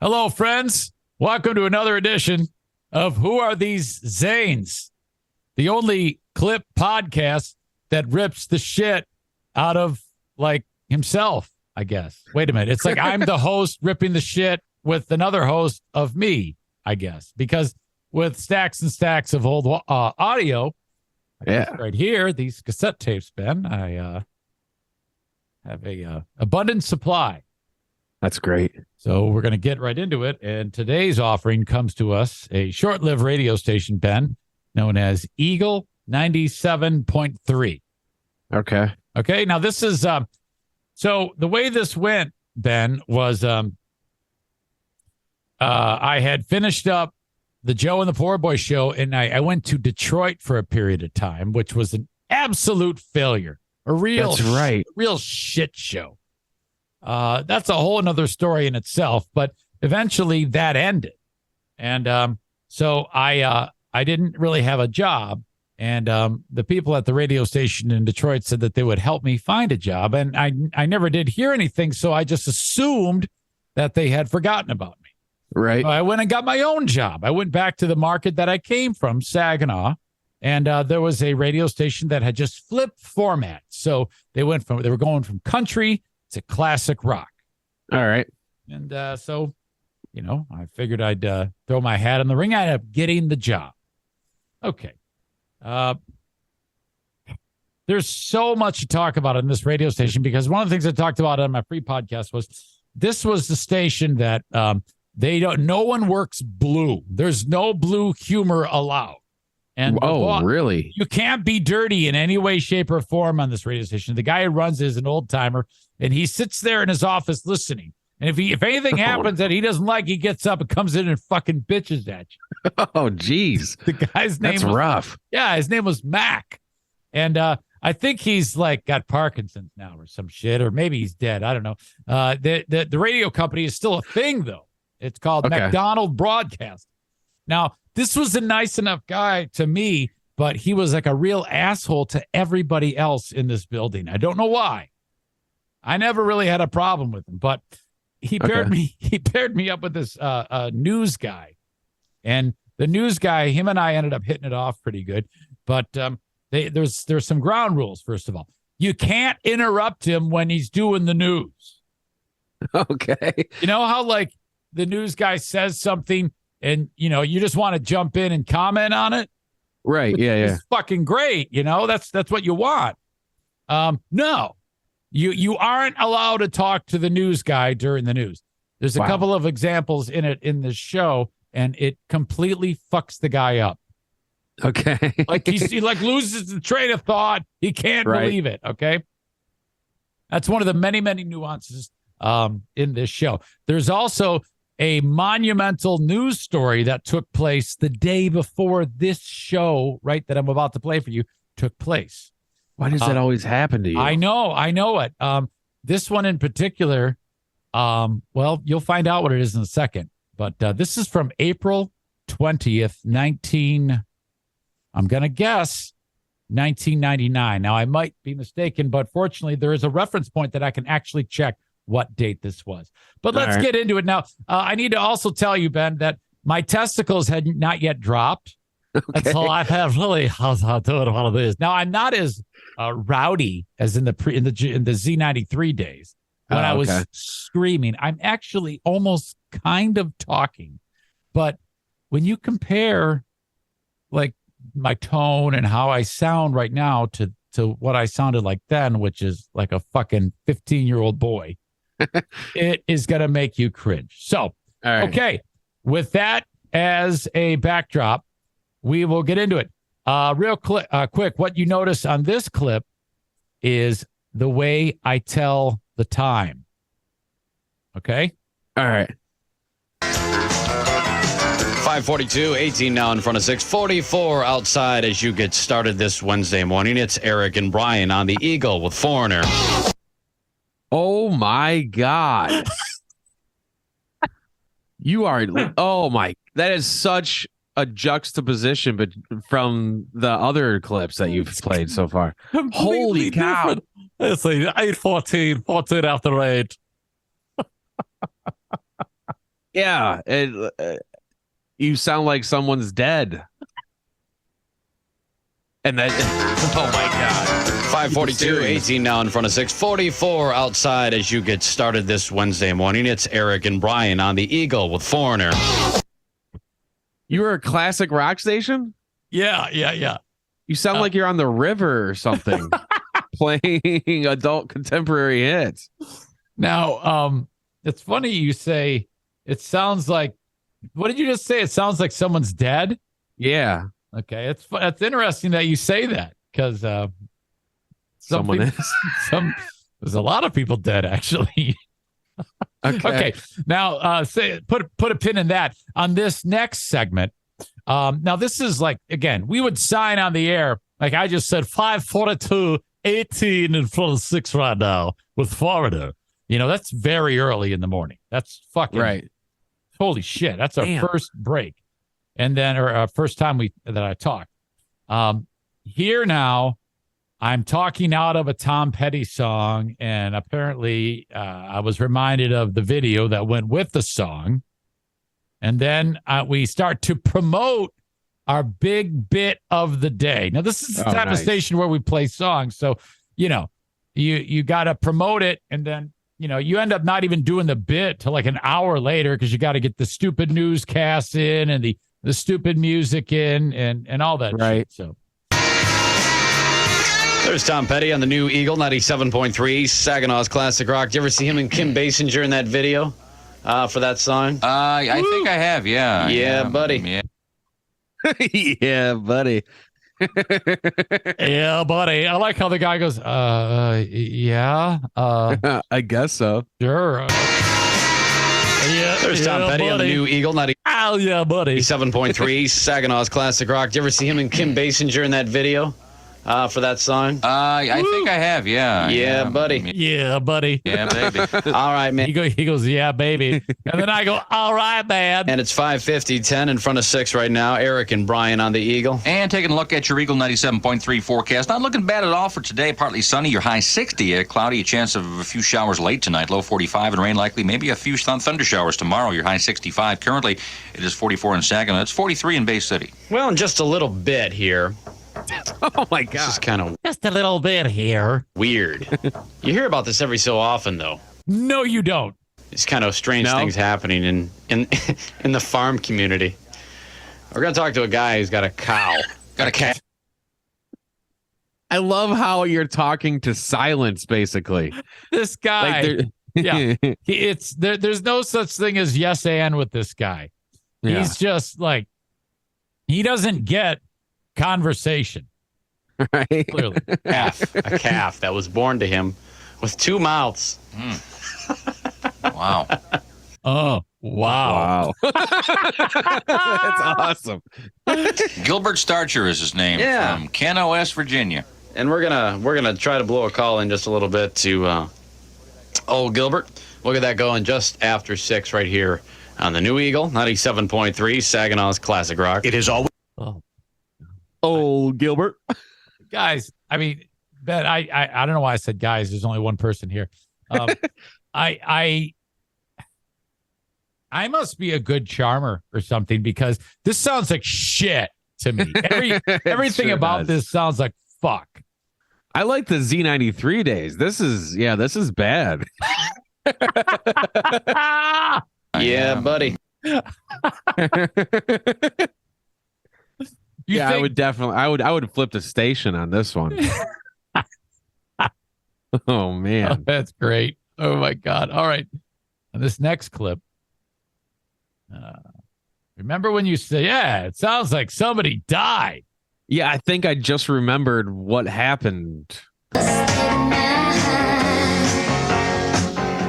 Hello, friends. Welcome to another edition of Who Are These Zanes? The only clip podcast that rips the shit out of, like, himself, I guess. Wait a minute. It's like I'm the host ripping the shit with another host of me, I guess. Because with stacks and stacks of old audio, right here, these cassette tapes, Ben, I have a abundant supply. That's great. So we're going to get right into it. And today's offering comes to us, a short-lived radio station, Ben, known as Eagle 97.3. Okay. Okay. Now this is, so the way this went, Ben, was I had finished up the Joe and the Poor Boy show, and I went to Detroit for a period of time, which was an absolute failure. That's right. Real shit show. That's a whole another story in itself, but eventually that ended. And so I didn't really have a job. And the people at the radio station in Detroit said that they would help me find a job. And I never did hear anything, so I just assumed that they had forgotten about me. Right. So I went and got my own job. I went back to the market that I came from, Saginaw. And there was a radio station that had just flipped formats. So they were going from country to classic rock. All right. And so, I figured I'd throw my hat in the ring. I ended up getting the job. Okay. There's so much to talk about on this radio station because one of the things I talked about on my free podcast was this was the station that no one works blue. There's no blue humor allowed. And really? You can't be dirty in any way, shape, or form on this radio station. The guy who runs is an old timer, and he sits there in his office listening. And if anything happens that he doesn't like, he gets up and comes in and fucking bitches at you. Oh, geez. The guy's name That's rough. Yeah, his name was Mac. And I think he's like got Parkinson's now or some shit, or maybe he's dead. I don't know. The radio company is still a thing, though. It's called McDonald Broadcast. Now, this was a nice enough guy to me, but he was like a real asshole to everybody else in this building. I don't know why. I never really had a problem with him, but he paired me up with this news guy. And the news guy, him and I ended up hitting it off pretty good. But there's some ground rules, first of all. You can't interrupt him when he's doing the news. Okay. You know how, like, the news guy says something and, you just want to jump in and comment on it? Right, yeah. It's fucking great, That's what you want. No. You aren't allowed to talk to the news guy during the news. There's a couple of examples in this show, and it completely fucks the guy up. Okay. Like he loses the train of thought. He can't believe it, okay? That's one of the many, many nuances in this show. There's also a monumental news story that took place the day before this show, right, that I'm about to play for you, took place. Why does that always happen to you? I know it. This one in particular, well, you'll find out what it is in a second. But this is from April 20th, I'm going to guess 1999. Now, I might be mistaken, but fortunately, there is a reference point that I can actually check what date this was. But let's get into it now. I need to also tell you, Ben, that my testicles had not yet dropped. Okay. So I have really doing one of these. Now, I'm not as rowdy as in the Z93 days when I was screaming. I'm actually almost kind of talking. But when you compare, like, my tone and how I sound right now to what I sounded like then, which is like a fucking 15-year-old boy, it is going to make you cringe. So, okay, with that as a backdrop, we will get into it. Real quick, what you notice on this clip is the way I tell the time. Okay? All right. 5:42, 18 now in front of 6:44 outside as you get started this Wednesday morning. It's Eric and Brian on the Eagle with Foreigner. Oh, my God. You are, that is such a juxtaposition but from the other clips that you've played so far. Holy cow. It's like 8:14, 14 after 8. Yeah, you sound like someone's dead. And that, oh my God. 542, 18 now in front of 644 outside as you get started this Wednesday morning. It's Eric and Brian on the Eagle with Foreigner. You were a classic rock station? Yeah. You sound like you're on the river or something, playing adult contemporary hits. Now, it's funny you say it sounds like, what did you just say? It sounds like someone's dead? Yeah. Okay, it's interesting that you say that because Someone is. There's a lot of people dead actually. Okay. Now, put a pin in that on this next segment. Now this is like, again, we would sign on the air like I just said, 542, 18 in front of 6 right now with Florida. That's very early in the morning. That's fucking right. Holy shit! That's our first break, and then or first time that I talked. Here now, I'm talking out of a Tom Petty song, and apparently I was reminded of the video that went with the song, and then we start to promote our big bit of the day. Now, this is the type of station where we play songs, so you got to promote it, and then. You end up not even doing the bit till like an hour later because you got to get the stupid newscast in and the stupid music in and all that right. shit. So there's Tom Petty on the new Eagle 97.3 Saginaw's Classic Rock. Did you ever see him and Kim Basinger in that video for that song? I think I have. Yeah. Yeah, buddy. Yeah. Yeah, buddy. Yeah, buddy. I like how the guy goes, yeah. I guess so. Sure. Yeah, there's Tom Petty buddy. on the new Eagle 97.3 Saginaw's Classic Rock. Did you ever see him and Kim Basinger in that video for that song? I think I have. Yeah. Yeah, buddy. Yeah, buddy. Yeah, baby. All right, man. He goes, yeah, baby. And then I go, all right, man. And it's 5:50, 10 in front of 6 right now. Eric and Brian on the Eagle. And taking a look at your Eagle 97.3 forecast. Not looking bad at all for today. Partly sunny. Your high 60. Cloudy. A chance of a few showers late tonight. Low 45 and rain likely. Maybe a few thunder showers tomorrow. Your high 65. Currently, it is 44 in Saginaw. It's 43 in Bay City. Well, in just a little bit here. Oh, my God. This is kind of just a little bit here. Weird. You hear about this every so often, though. No, you don't. It's kind of strange things happening in the farm community. We're going to talk to a guy who's got a cow. Got a cat. I love how you're talking to silence, basically. This guy. Yeah. There's no such thing as yes and with this guy. Yeah. He's just like, he doesn't get conversation. Right. Clearly. A calf that was born to him with 2 mouths. Wow. Oh, wow. That's awesome. Gilbert Starcher is his name from Keno, West Virginia. And we're gonna try to blow a call in just a little bit to old Gilbert. We'll get that going just after 6 right here on the new Eagle 97.3 Saginaw's Classic Rock. It is always old Gilbert. Guys, I mean, Ben, I don't know why I said guys. There's only one person here. I must be a good charmer or something because this sounds like shit to me. Everything about this sounds like fuck. I like the Z93 days. This is bad. Yeah, buddy. I would definitely. I would flip the station on this one. Oh man, oh, that's great. Oh my God! All right, and this next clip. Remember when you say, "Yeah, it sounds like somebody died." Yeah, I think I just remembered what happened.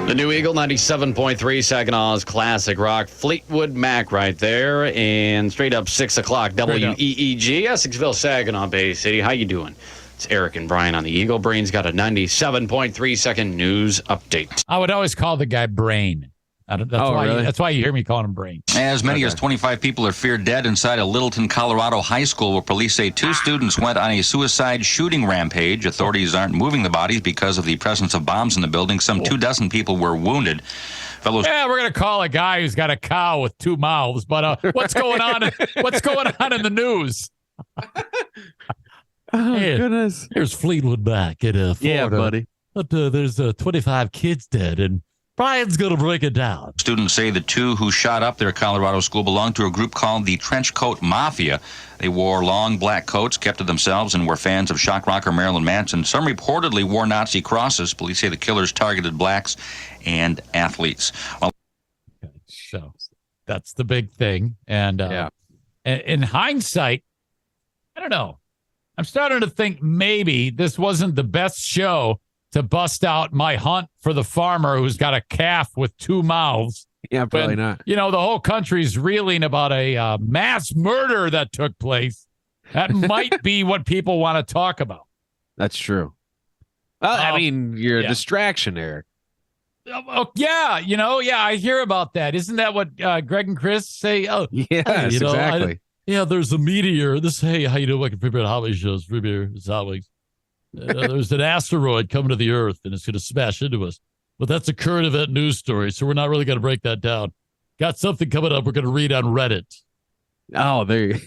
The new Eagle 97.3 Saginaw's Classic Rock. Fleetwood Mac right there. And straight up 6 o'clock WEEG, Essexville, Saginaw Bay City. How you doing? It's Eric and Brian on the Eagle. Brain's got a 97.3 second news update. I would always call the guy Brain. That's why you hear me calling him Brain. As many as 25 people are feared dead inside a Littleton, Colorado high school where police say 2 students went on a suicide shooting rampage. Authorities aren't moving the bodies because of the presence of bombs in the building. Some 24 people were wounded. Fellow Yeah, we're gonna call a guy who's got a cow with 2 mouths. But what's going on? What's going on in the news? Oh, Hey, goodness. Here's Fleetwood Mac in Florida. Yeah, buddy. But there's 25 kids dead, and Brian's gonna break it down. students say the 2 who shot up their Colorado school belonged to a group called the Trench Coat Mafia. They wore long black coats, kept to themselves, and were fans of shock rocker Marilyn Manson. Some reportedly wore Nazi crosses. Police say the killers targeted blacks and athletes. Well, Okay, so that's the big thing. And in hindsight, I don't know. I'm starting to think maybe this wasn't the best show to bust out my hunt for the farmer who's got a calf with 2 mouths. Yeah, probably When, not. You know, the whole country's reeling about a mass murder that took place. That might be what people want to talk about. That's true. Well, I mean, you're a distraction, Eric. Yeah, I hear about that. Isn't that what Greg and Chris say? Oh, Yes, exactly. There's a meteor. Hey, how you doing? Welcome to Hobby Shows. It's Hot Wings. There's an asteroid coming to the Earth, and it's going to smash into us. But that's a current event news story, so we're not really going to break that down. Got something coming up we're going to read on Reddit. Oh, there you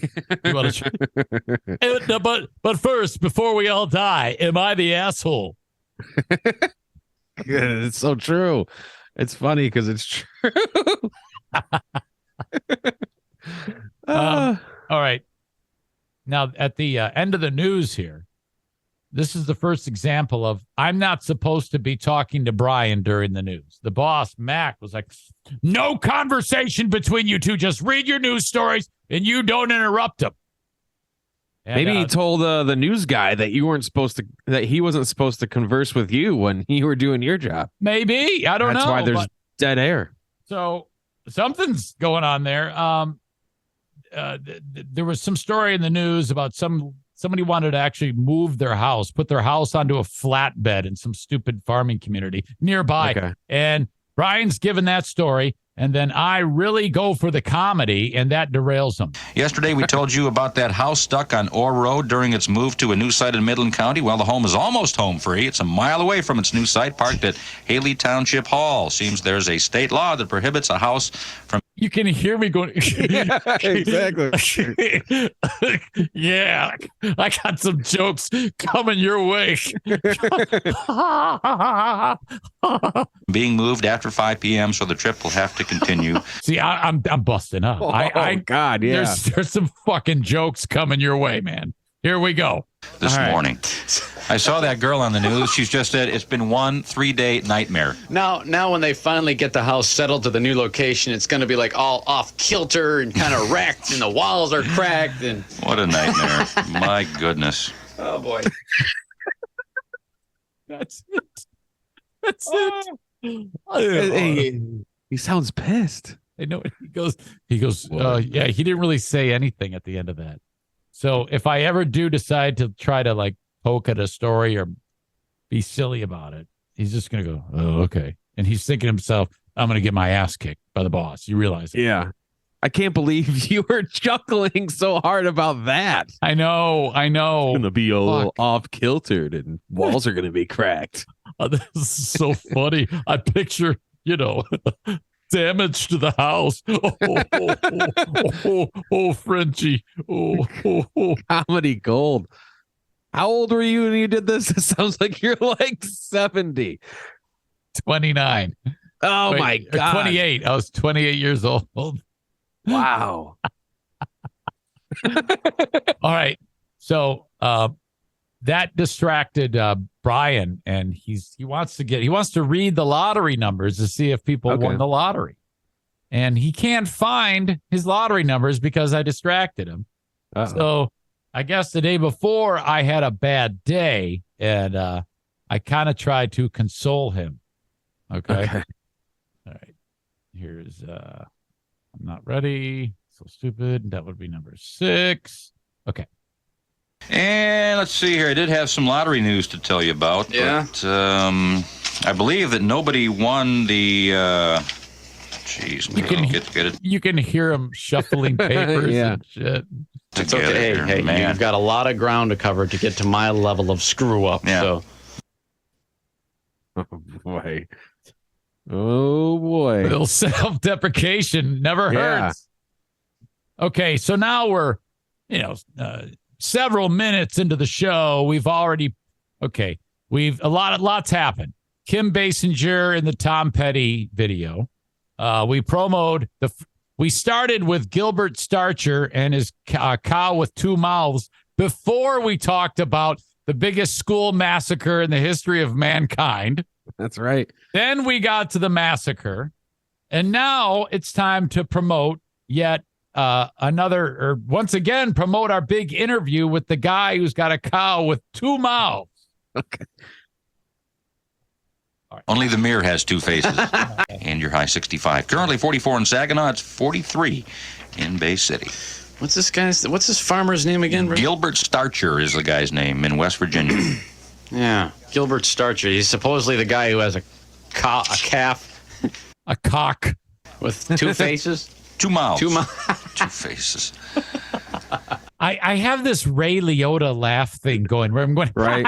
But first, before we all die, am I the asshole? It's so true. It's funny because it's true. All right. Now, at the end of the news here, this is the first example of I'm not supposed to be talking to Brian during the news. The boss, Mac, was like, no conversation between you two. Just read your news stories and you don't interrupt them. And, Maybe he told the news guy that that he wasn't supposed to converse with you when you were doing your job. Maybe. I don't know. That's why there's dead air. So something's going on there. There was some story in the news about somebody wanted to actually move their house, put their house onto a flatbed in some stupid farming community nearby. Okay. And Brian's given that story. And then I really go for the comedy, and that derails them. yesterday we told you about that house stuck on Orr Road during its move to a new site in Midland County. Well, the home is almost home free. It's a mile away from its new site, parked at Haley Township Hall. Seems there's a state law that prohibits a house from... You can hear me going. Yeah, exactly. Yeah, I got some jokes coming your way. being moved after 5 p.m., so the trip will have to continue. See, I'm busting up. God, yeah. There's some fucking jokes coming your way, man. Here we go. This morning. I saw that girl on the news. She's just said it's been one 3-day nightmare. Now when they finally get the house settled to the new location, it's going to be like all off kilter and kind of wrecked, and the walls are cracked. And What a nightmare. My goodness. oh boy, That's it. That's it. He sounds pissed. I know he goes, yeah, he didn't really say anything at the end of that. So if I ever do decide to try to like poke at a story or be silly about it, he's just going to go, oh, okay. And he's thinking to himself, I'm going to get my ass kicked by the boss. You realize it? Yeah. I can't believe you were chuckling so hard about that. I know. It's going to be a little off kiltered and walls are going to be cracked. Oh, this is so funny. I picture, damage to the house. Oh, Frenchie. Comedy gold. How old were you when you did this? It sounds like you're like 70. 29. Oh, Wait, my God. 28. I was 28 years old. Wow. All right. So that distracted Brian, and he wants to read the lottery numbers to see if people won the lottery. And he can't find his lottery numbers because I distracted him. Uh-oh. So I guess the day before I had a bad day, and I kind of tried to console him. Okay. All right. Here's I'm not ready. So stupid. That would be number 6. Okay. And let's see here. I did have some lottery news to tell you about. Yeah. But I believe that nobody won the. Jeez, get it. You can hear him shuffling papers and shit. It's okay. Hey, man. You've got a lot of ground to cover to get to my level of screw up. Yeah. So Oh, boy. Oh, A boy. little self-deprecation never Yeah. hurts. Okay, so now we're, several minutes into the show. We've lots happened. Kim Basinger in the Tom Petty video. We started with Gilbert Starcher and his cow with two mouths before we talked about the biggest school massacre in the history of mankind. That's right. Then we got to the massacre. And now it's time to promote once again, promote our big interview with the guy who's got a cow with two mouths. Okay. Only the mirror has two faces. And your high 65. Currently 44 in Saginaw. It's 43 in Bay City. What's this farmer's name again, bro? Gilbert Starcher is the guy's name in West Virginia. Yeah, Gilbert Starcher. He's supposedly the guy who has a calf A cock. with two faces. Two mouths. Two mouths. Two faces. I have this Ray Liotta laugh thing going where I'm going, Right.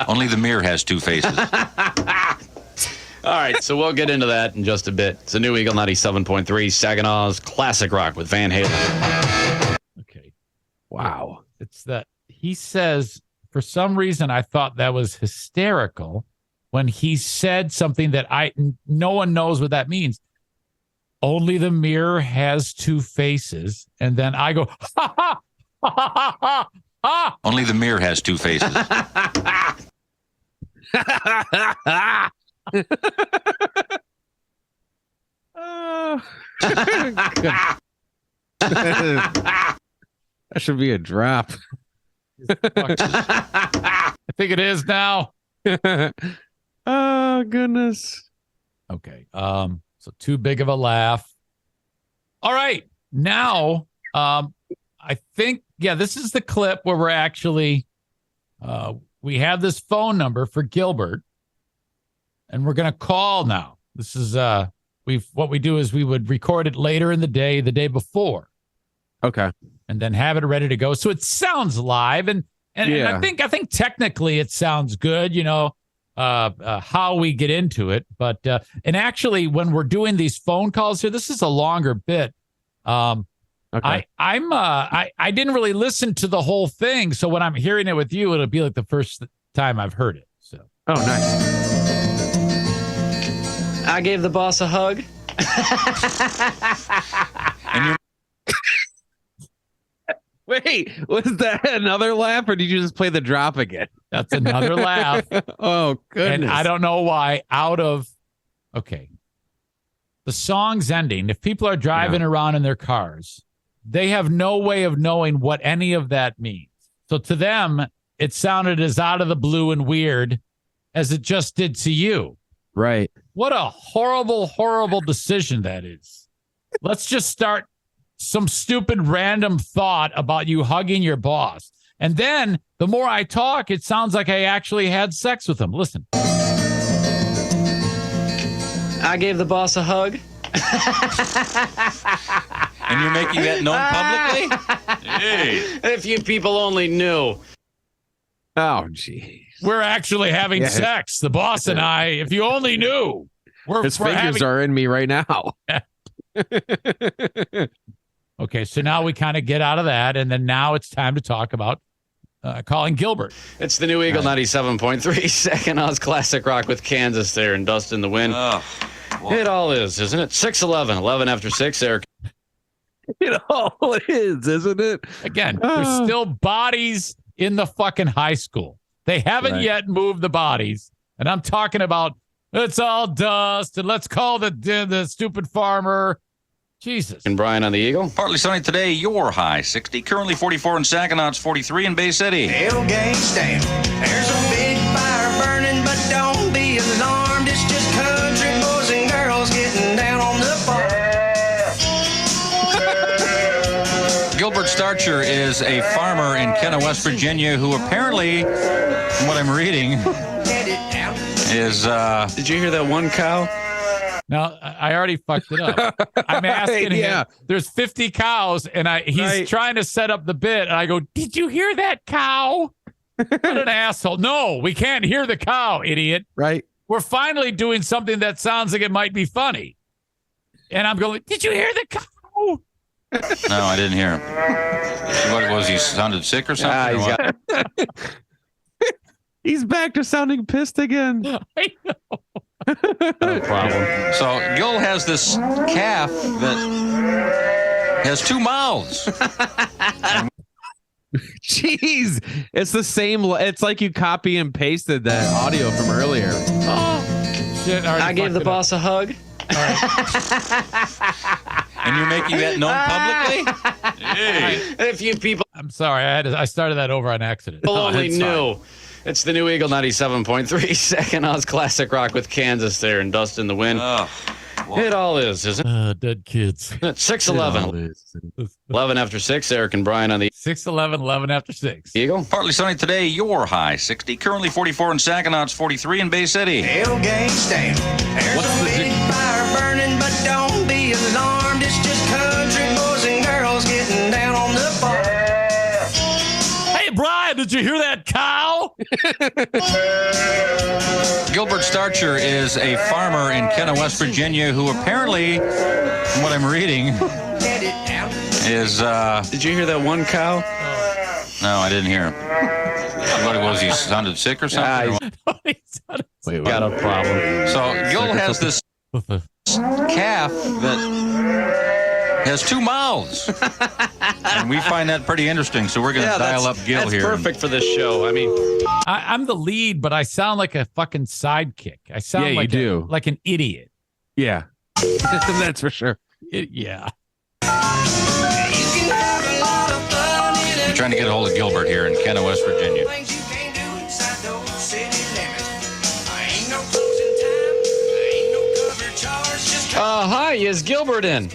Only the mirror has two faces. All right, so we'll get into that in just a bit. It's a new Eagle 97.3, Saginaw's Classic Rock with Van Halen. Okay. Wow. It's that he says, for some reason, I thought that was hysterical when he said something that no one knows what that means. Only the mirror has two faces. And then I go, ha, ha, ha, ha, ha, ha. Only the mirror has two faces. That should be a drop. I think it is now. Oh, goodness. Okay. So too big of a laugh. All right. Now, I think, this is the clip where we're actually, we have this phone number for Gilbert, and we're going to call now. This is, what we do is we would record it later in the day before, Okay. and then have it ready to go. So it sounds live, and I think technically it sounds good, how we get into it. But and actually, when we're doing these phone calls here, this is a longer bit. Okay. I didn't really listen to the whole thing, so when I'm hearing it with you, it'll be like the first time I've heard it. So Oh, nice. I gave the boss a hug. And you're Wait, was that another laugh, or did you just play the drop again? that's another laugh. Oh, goodness. And I don't know why. Okay. The song's ending. If people are driving around in their cars, they have no way of knowing what any of that means. So to them, it sounded as out of the blue and weird as it just did to you. Right. What a horrible, horrible decision that is. Let's just start some stupid random thought about you hugging your boss. And then the more I talk, it sounds like I actually had sex with him. Listen. I gave the boss a hug. and you're making that known publicly? Hey. If you people only knew. Oh, gee. We're actually having sex. The boss and I, if you only knew. His fingers are in me right now. Okay, so now we kind of get out of that, and then now it's time to talk about calling Gilbert. It's the new Eagle 97.3, Second Oz Classic Rock with Kansas there and Dust in the Wind. Oh, It all is, isn't it? 6:11, 11 after 6, Eric. It all is, isn't it? Again, there's still bodies in the fucking high school. They haven't yet moved the bodies, and I'm talking about it's all dust, and let's call the stupid farmer. Jesus. And Brian on the Eagle. partly sunny today, your high 60. Currently 44 in Saginaw, it's 43 in Bay City. Tailgate's down. There's a big fire burning, but don't be alarmed. It's just country boys and girls getting down on the farm. Gilbert Starcher is a farmer in Kenna, West Virginia, who apparently, from what I'm reading, is Did you hear that one cow? Now, I already fucked it up. I'm asking him. There's 50 cows, and he's trying to set up the bit, and I go, did you hear that cow? What an asshole. No, we can't hear the cow, idiot. Right. we're finally doing something that sounds like it might be funny. And I'm going, did you hear the cow? No, I didn't hear him. What was he? Sounded sick or something? Or what? He's back to sounding pissed again. I know. No problem. So Gil has this calf that has 2 mouths. Jeez, it's the same. It's like you copy and pasted that audio from earlier. Shit, I gave the boss a hug. And you're making that known publicly? Hey. A few people I'm sorry. I started that over on accident. only it's knew. It's the new Eagle 97.3 Second Oz Classic Rock with Kansas there and Dust in the Wind. Oh, It all is, isn't it? Dead kids. It's 6:11. 11 after 6, Eric and Brian on the 6:11, 11 after 6. Eagle. partly sunny today. Your high 60. Currently 44 in Saginaw. It's 43 in Bay City. Tailgate stand. There's What's a the big fire burning, but don't be alarmed. It's just country boys and girls getting down on the farm. Hey, Brian, did you hear that cow? Gilbert Starcher is a farmer in Kenna, West Virginia, who apparently, from what I'm reading, is Did you hear that one cow? no, I didn't hear him. What was he? Sounded sick or something? Or what? Wait, Got a problem. So Gil has this calf that has 2 mouths, and we find that pretty interesting. So we're going to dial up Gil that's here. perfect for this show. I mean, I'm the lead, but I sound like a fucking sidekick. I sound Yeah, you like do. like an idiot. Yeah, that's for sure. Yeah. You're trying to get a hold of Gilbert here in Kenna, West Virginia. hi, is Gilbert in?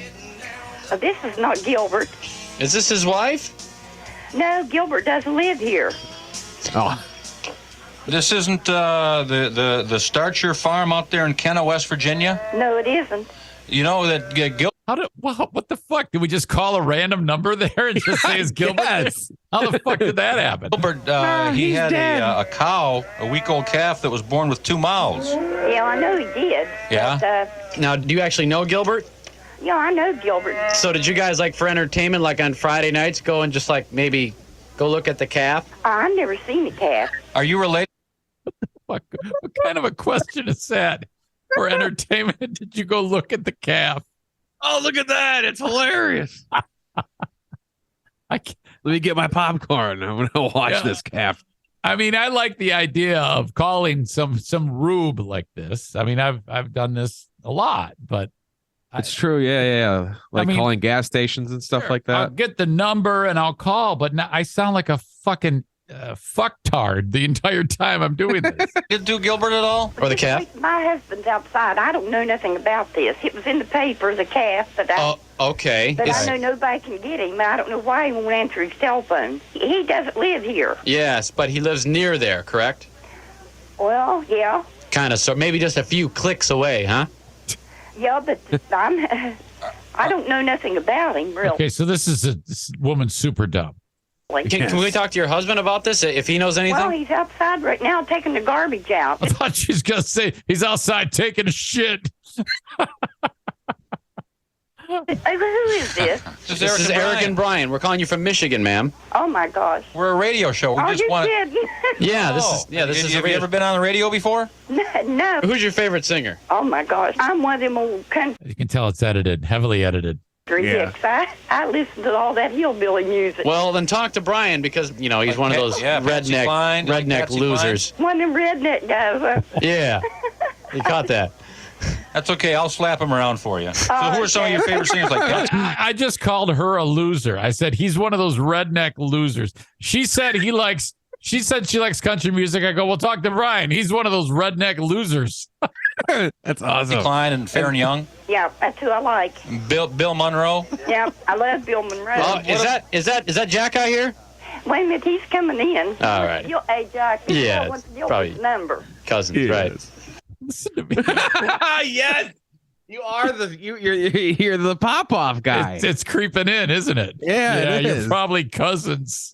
This is not Gilbert. Is this his wife? No, Gilbert doesn't live here. Oh, This isn't the Starcher farm out there in Kenna, West Virginia. No, it isn't. You know that Gilbert. What the fuck? Did we just call a random number there and just say it's Gilbert? yes. How the fuck did that happen? He he's had dead. a cow, a week-old calf that was born with 2 mouths. Yeah, I know he did. Yeah? But, Now, do you actually know Gilbert? yeah, I know Gilbert. So did you guys, like, for entertainment, like on Friday nights, go and just, like, maybe go look at the calf? I've never seen a calf. Are you related? What kind of a question is that? For entertainment, did you go look at the calf? Oh, look at that! It's hilarious. I can't, Let me get my popcorn. I'm gonna watch this calf. I mean, I like the idea of calling some rube like this. I mean, I've done this a lot, but It's true. Yeah. Like I mean, calling gas stations and stuff like I'll that. get the number and I'll call, but now I sound like a fucking fucktard the entire time I'm doing this. Did do Gilbert at all? Or the calf? My husband's outside. I don't know nothing about this. It was in the paper, the calf, but Oh, okay. but I Is- know nobody can get him. I don't know why he won't answer his cell phone. He doesn't live here. Yes, but he lives near there, correct? Well, yeah. Kind of, so maybe just a few clicks away, huh? Yeah, but I don't know nothing about him, really. Okay, so this woman's super dumb. Can we talk to your husband about this, if he knows anything? Well, he's outside right now taking the garbage out. I thought she was gonna say he's outside taking a shit. Who is this? This is Eric and Brian. We're calling you from Michigan, ma'am. Oh, my gosh. We're a radio show. We Oh, just you want. kidding? Yeah, this is. Have you ever been on the radio before? No. Who's your favorite singer? Oh, my gosh. I'm one of them old country You can tell it's edited, heavily edited. dicks. I listen to all that hillbilly music. Well, then talk to Brian because he's one of those Yeah, Patsy Cline, redneck Patsy losers. One of them redneck guys. Yeah, you caught that. That's okay. I'll slap him around for you. So who are some of your favorite singers like that? I just called her a loser. I said he's one of those redneck losers. She said she likes country music. I go, well, talk to Brian. He's one of those redneck losers. That's awesome. Klein and Fair and Young. Yeah, that's who I like. Bill Monroe. Yeah, I love Bill Monroe. Oh, is that Jack out here? Wait a minute, he's coming in. All right. Hey, Jack, Yeah, what's probably- Gilbert's number? Cousins, right? Listen to me. Yes, you are you're the pop off guy. It's creeping in, isn't it? Yeah, it you're is. probably cousins.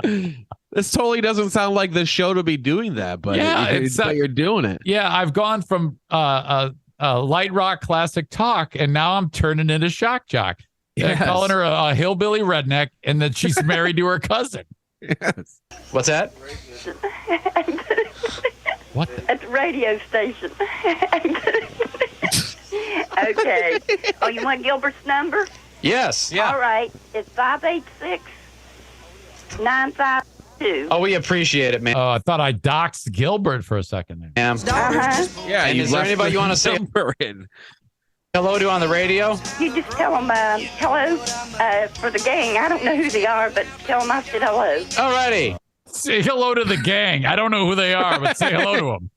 This This totally doesn't sound like the show to be doing that, but Yeah, but you're doing it. Yeah, I've gone from light rock classic talk, and now I'm turning into shock jock. Yes. Calling her a hillbilly redneck, and that she's married to her cousin. Yes. What's that? What? At the radio station. Okay. Oh, you want Gilbert's number? Yes. All right. It's 586-952. Oh, we appreciate it, man. Oh, I thought I doxed Gilbert for a second there. Uh-huh. Yeah. And is there anybody you want to say number in? hello to on the radio? You just tell them hello for the gang. I don't know who they are, but tell them I said hello. Alrighty. Say hello to the gang. I don't know who they are, but say hello to them.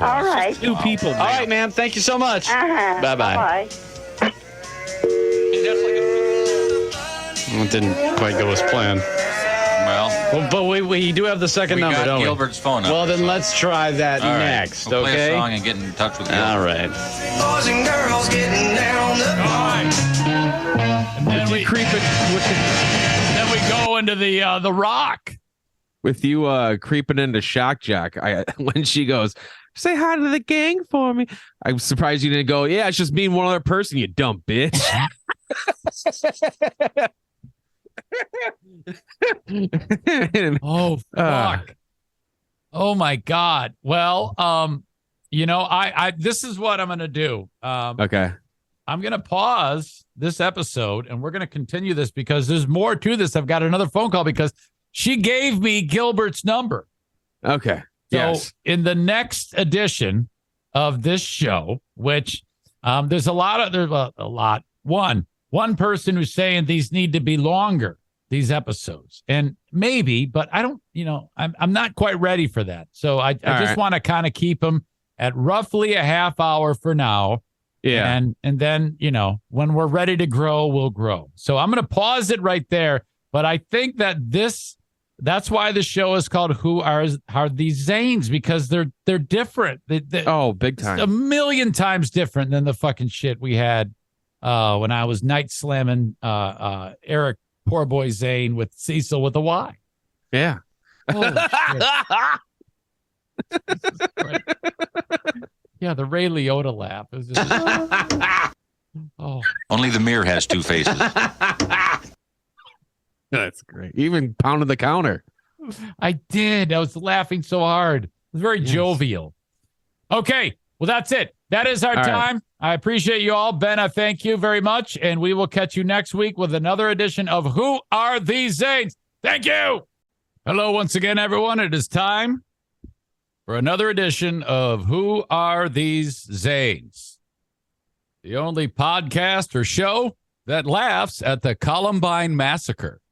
All right. Two people. All right, man. Thank you so much. Uh-huh. Bye-bye. Bye. It didn't quite go as planned. Well, But we do have the second we number, got don't Gilbert's phone number. Well, then let's try that All right. next, We'll play a okay? song and get in touch with Gilbert. All right. Boys and girls getting down on the And then we then we go into the rock. With you creeping into shock jock, when she goes, say hi to the gang for me. I'm surprised you didn't go, yeah, it's just me and one other person, you dumb bitch. Oh fuck. Oh my God. Well, I this is what I'm gonna do. Okay. I'm gonna pause this episode and we're gonna continue this because there's more to this. I've got another phone call because she gave me Gilbert's number. Okay. So Yes. in the next edition of this show, which there's a lot. One person who's saying these need to be longer, these episodes, and maybe, but I don't. I'm not quite ready for that. So I just want to kind of keep them at roughly a half hour for now. Yeah. And then when we're ready to grow, we'll grow. So I'm going to pause it right there. But I think that that's why the show is called Who Are These Zanes? Because they're different. Oh, big time. A million times different than the fucking shit we had when I was night slamming Eric Poor Boy Zane with Cecil with a Y. Yeah. Holy shit. Jesus Christ. Yeah, the Ray Liotta laugh. It was just, oh. Only the mirror has two faces. That's great. Even pounded the counter. I did. I was laughing so hard. It was very jovial. Okay. Well, that's it. That is our time. I appreciate you all. Ben, I thank you very much. And we will catch you next week with another edition of Who Are These Zanes? Thank you. Hello, once again, everyone. It is time for another edition of Who Are These Zanes? The only podcast or show that laughs at the Columbine Massacre.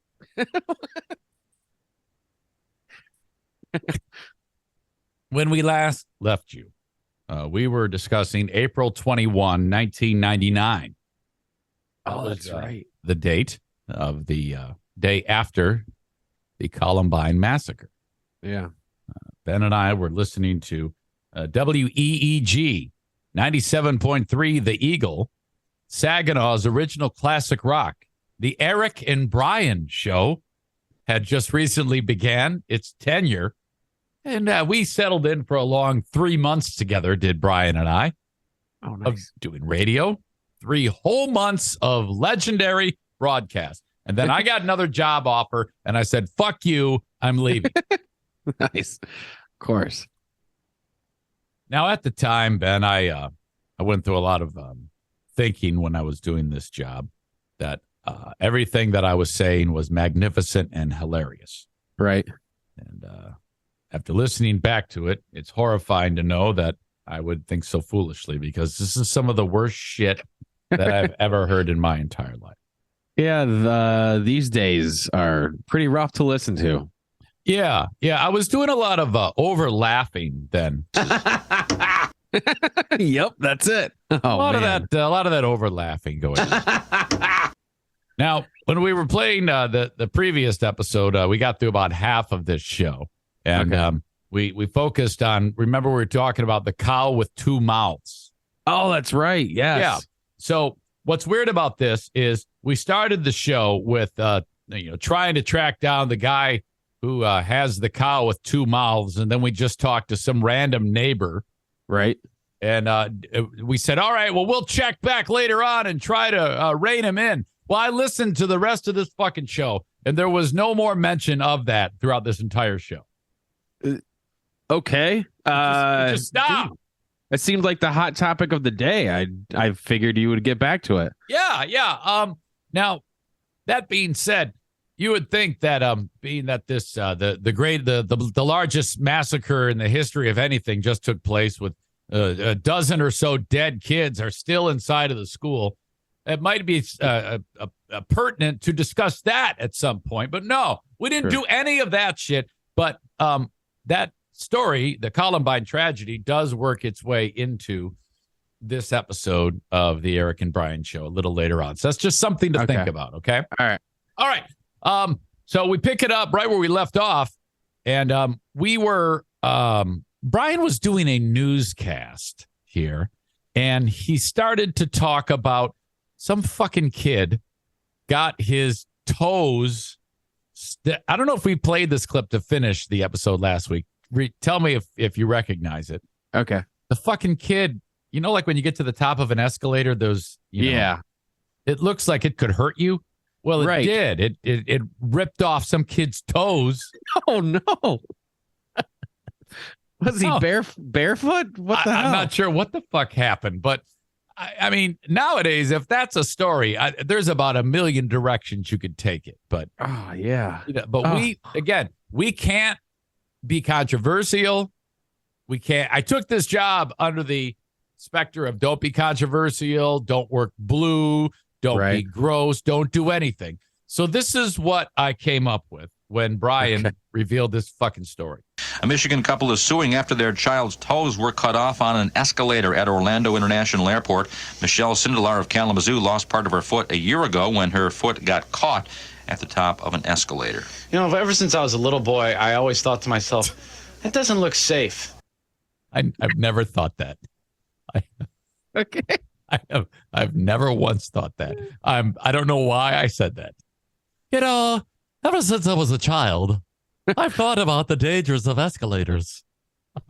When we last left you, we were discussing April 21, 1999. Oh, that's right. The date of the day after the Columbine Massacre. Yeah. Ben and I were listening to WEEG 97.3 The Eagle, Saginaw's original classic rock. The Eric and Brian show had just recently began its tenure, and we settled in for a long 3 months together, did Brian and I, of doing radio, 3 whole months of legendary broadcasts. And then I got another job offer, and I said, fuck you, I'm leaving. Nice. Of course. Now, at the time, Ben, I went through a lot of thinking when I was doing this job that everything that I was saying was magnificent and hilarious. Right. And after listening back to it, it's horrifying to know that I would think so foolishly because this is some of the worst shit that I've ever heard in my entire life. Yeah, these days are pretty rough to listen to. Yeah. I was doing a lot of over laughing then. Yep, that's it. A lot of that over laughing going on. Now, when we were playing the previous episode, we got through about half of this show, and we focused on. Remember, we were talking about the cow with 2 mouths. Oh, that's right. Yes. Yeah. So what's weird about this is we started the show with trying to track down the guy who has the cow with two mouths, and then we just talked to some random neighbor. Right. And we said, all right, well, we'll check back later on and try to rein him in. Well, I listened to the rest of this fucking show, and there was no more mention of that throughout this entire show. Okay. Just stop. Dude, it seemed like the hot topic of the day. I figured you would get back to it. Yeah. Now, that being said, you would think that being that this the largest massacre in the history of anything just took place with a dozen or so dead kids are still inside of the school, it might be pertinent to discuss that at some point. But no, we didn't do any of that shit. But that story, the Columbine tragedy, does work its way into this episode of the Eric and Brian show a little later on. So that's just something to think about. Okay. All right. So we pick it up right where we left off, and Brian was doing a newscast here, and he started to talk about some fucking kid got his toes. I don't know if we played this clip to finish the episode last week. Tell me if you recognize it. Okay. The fucking kid, like when you get to the top of an escalator, those, it looks like it could hurt you. Well, it did. It ripped off some kid's toes. Oh, no. Was he barefoot? What the hell? I'm not sure what the fuck happened, but I mean, nowadays, if that's a story, there's about a million directions you could take it. But we can't be controversial. We can't. I took this job under the specter of don't be controversial, don't work blue, don't be gross, don't do anything. So this is what I came up with when Brian revealed this fucking story. A Michigan couple is suing after their child's toes were cut off on an escalator at Orlando International Airport. Michelle Sindelar of Kalamazoo lost part of her foot a year ago when her foot got caught at the top of an escalator. Ever since I was a little boy, I always thought to myself, that doesn't look safe. I've never thought that. I've never once thought that. I don't know why I said that. Ever since I was a child, I've thought about the dangers of escalators.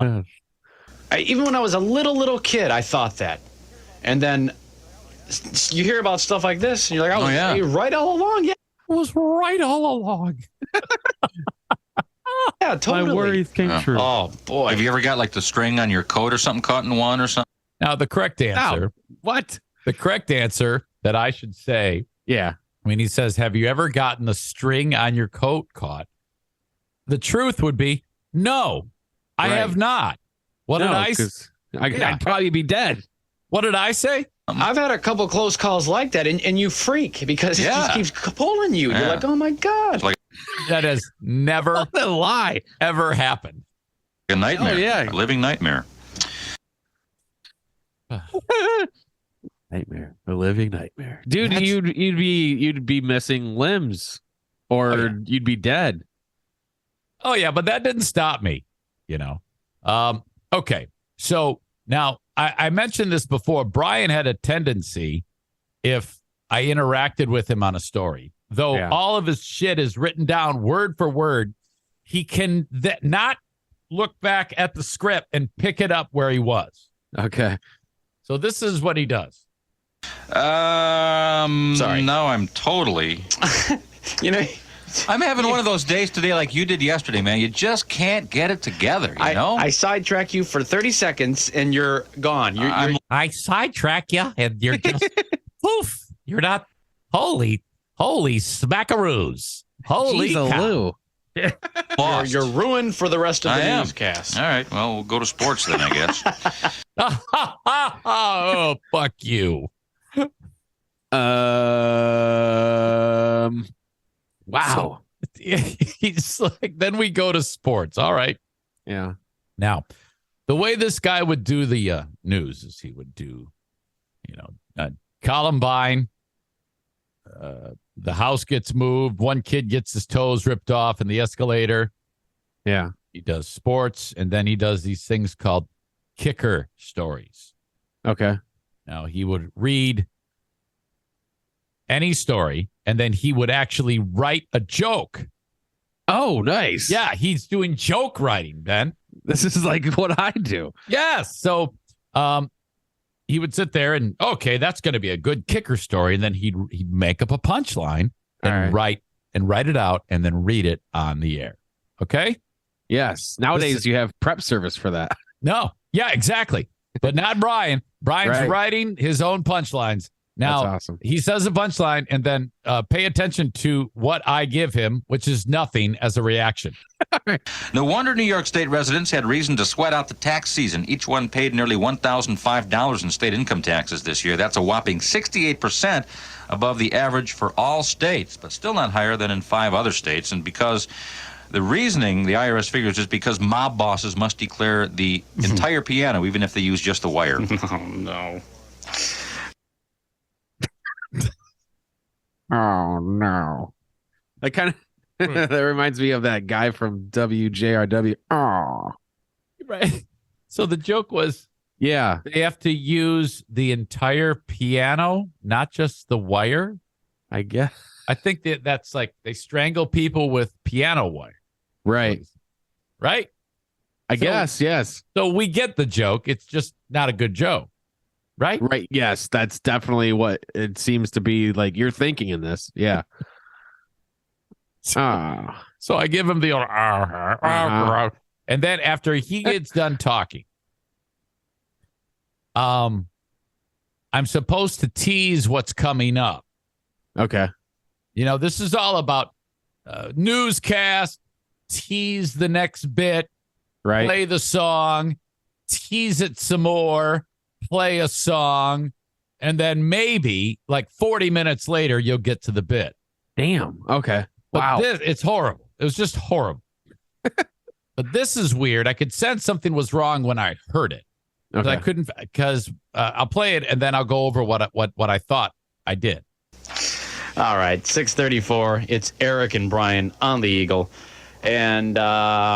Even when I was a little kid, I thought that. And then you hear about stuff like this, and you're like, you're right all along. Yeah, I was right all along. Yeah, totally. My worries came true. Oh, boy. Have you ever got like the string on your coat or something caught in one or something? Now, the correct answer. What? The correct answer that I should say. Yeah. When he says, have you ever gotten the string on your coat caught? The truth would be, no, I have not. What did I say? I'd probably be dead. What did I say? I've had a couple close calls like that, and you freak because it just keeps pulling you. Yeah. You're like, oh, my God. That has never ever happened. A nightmare. Oh, yeah. A living nightmare. Nightmare. A living nightmare. Dude, you'd be missing limbs or you'd be dead. Oh, yeah, but that didn't stop me, Okay, so now I mentioned this before. Brian had a tendency, if I interacted with him on a story, though all of his shit is written down word for word, he can not look back at the script and pick it up where he was. Okay. So this is what he does. Sorry. No, I'm totally. I'm having one of those days today like you did yesterday, man. You just can't get it together, you know? I sidetrack you for 30 seconds and you're gone. I sidetrack you and you're just poof. You're not holy smackaroos. Holy cow. You're ruined for the rest of the newscast. All right. Well, we'll go to sports then, I guess. Oh, fuck you. Wow. So, he's like, then we go to sports. All right. Yeah. Now, the way this guy would do the news is he would do, Columbine. The house gets moved. One kid gets his toes ripped off in the escalator. Yeah. He does sports, and then he does these things called kicker stories. Okay. Now, he would read any story, and then he would actually write a joke Oh, nice. Yeah, he's doing joke writing, Ben. This is like what I do. Yes. So he would sit there and, okay, that's going to be a good kicker story. And then he'd make up a punchline and write it out and then read it on the air. Okay. Yes. Nowadays you have prep service for that. No. Yeah, exactly. But not Brian. Brian's writing his own punchlines. Now, that's awesome. He says a punchline and then pay attention to what I give him, which is nothing as a reaction. No wonder New York State residents had reason to sweat out the tax season. Each one paid nearly $1,005 in state income taxes this year. That's a whopping 68% above the average for all states, but still not higher than in 5 other states. And because the reasoning, the IRS figures, is because mob bosses must declare the entire piano, even if they use just the wire. Oh, no. Oh, no. That kind of that reminds me of that guy from WJRW. Oh. Right. So the joke was, Yeah. they have to use the entire piano, not just the wire. I guess. I think that's like they strangle people with piano wire. Right. Right? I guess, yes. So we get the joke. It's just not a good joke. Right? Right. Yes. That's definitely what it seems to be like you're thinking in this. Yeah. So I give him the and then after he gets done talking, I'm supposed to tease what's coming up. Okay. You know, this is all about newscast, tease the next bit, Right. play the song, tease it some more, play a song, and then maybe like 40 minutes later, you'll get to the bit. Damn. Okay. But Wow. it's horrible. It was just horrible. But this is weird. I could sense something was wrong when I heard it. But I couldn't, because I'll play it and then I'll go over what I thought I did. All right, 6:34. It's Eric and Brian on the Eagle. And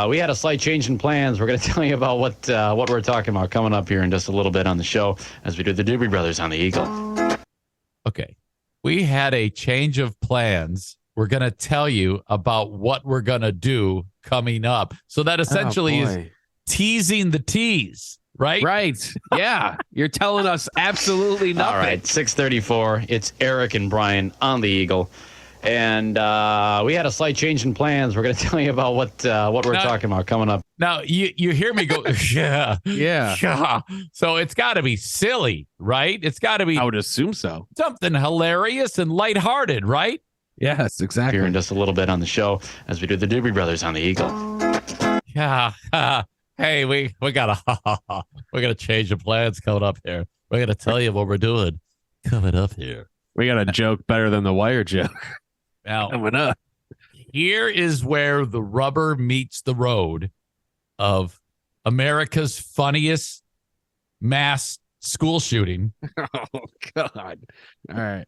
we had a slight change in plans. We're going to tell you about what we're talking about coming up here in just a little bit on the show as we do the Doobie Brothers on the Eagle. Okay. We had a change of plans. We're going to tell you about what we're going to do coming up. So that essentially is teasing the tease, right? Right. Yeah. You're telling us absolutely nothing. All right, 6:34. It's Eric and Brian on the Eagle. And we had a slight change in plans. We're going to tell you about what we're talking about coming up. Now, you hear me go, yeah. Yeah. So it's got to be silly, right? It's got to be I would assume so. something hilarious and lighthearted, right? Yes, exactly. Here in just a little bit on the show as we do the Doobie Brothers on the Eagle. Yeah. Hey, we gotta change the plans coming up here. We're gonna tell you what we're doing coming up here. We got a joke better than the wire joke Now, coming up. here is where the rubber meets the road of America's funniest mass school shooting. Oh, God. All right.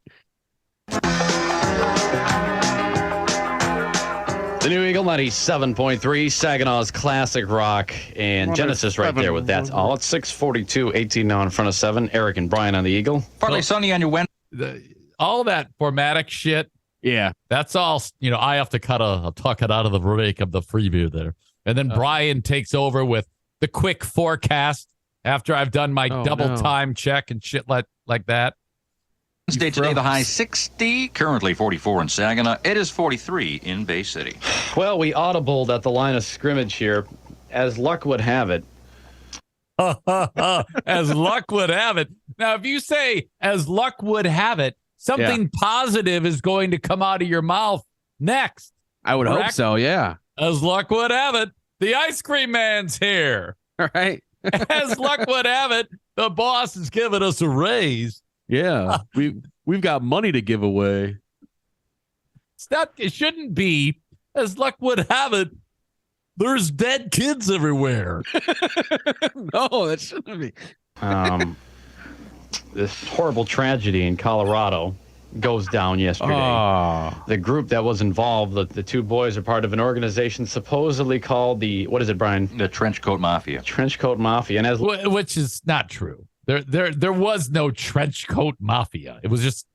The new Eagle 97.3, Saginaw's classic rock, and Genesis right there with That's All. It's 6:42, 18 now in front of 7. Eric and Brian on the Eagle. Partly sunny on your Wednesday. All that formatic shit, Yeah. that's all, I have to I'll talk it out of the break of the preview there. And then Brian takes over with the quick forecast after I've done my double time check and shit like that. Wednesday today, the high 60, currently 44 in Saginaw. It is 43 in Bay City. Well, we audibled at the line of scrimmage here. As luck would have it, As luck would have it. Now, if you say, as luck would have it, something positive is going to come out of your mouth next. I would hope so. Yeah. As luck would have it, the ice cream man's here. All right. As luck would have it, the boss is giving us a raise. Yeah. We've got money to give away. It shouldn't be, as luck would have it, there's dead kids everywhere. No, that shouldn't be. This horrible tragedy in Colorado goes down yesterday. Oh. The group that was involved, the two boys are part of an organization supposedly called what is it, Brian? The Trenchcoat Mafia. Trenchcoat Mafia. And as Which is not true. There was no trench coat mafia. It was just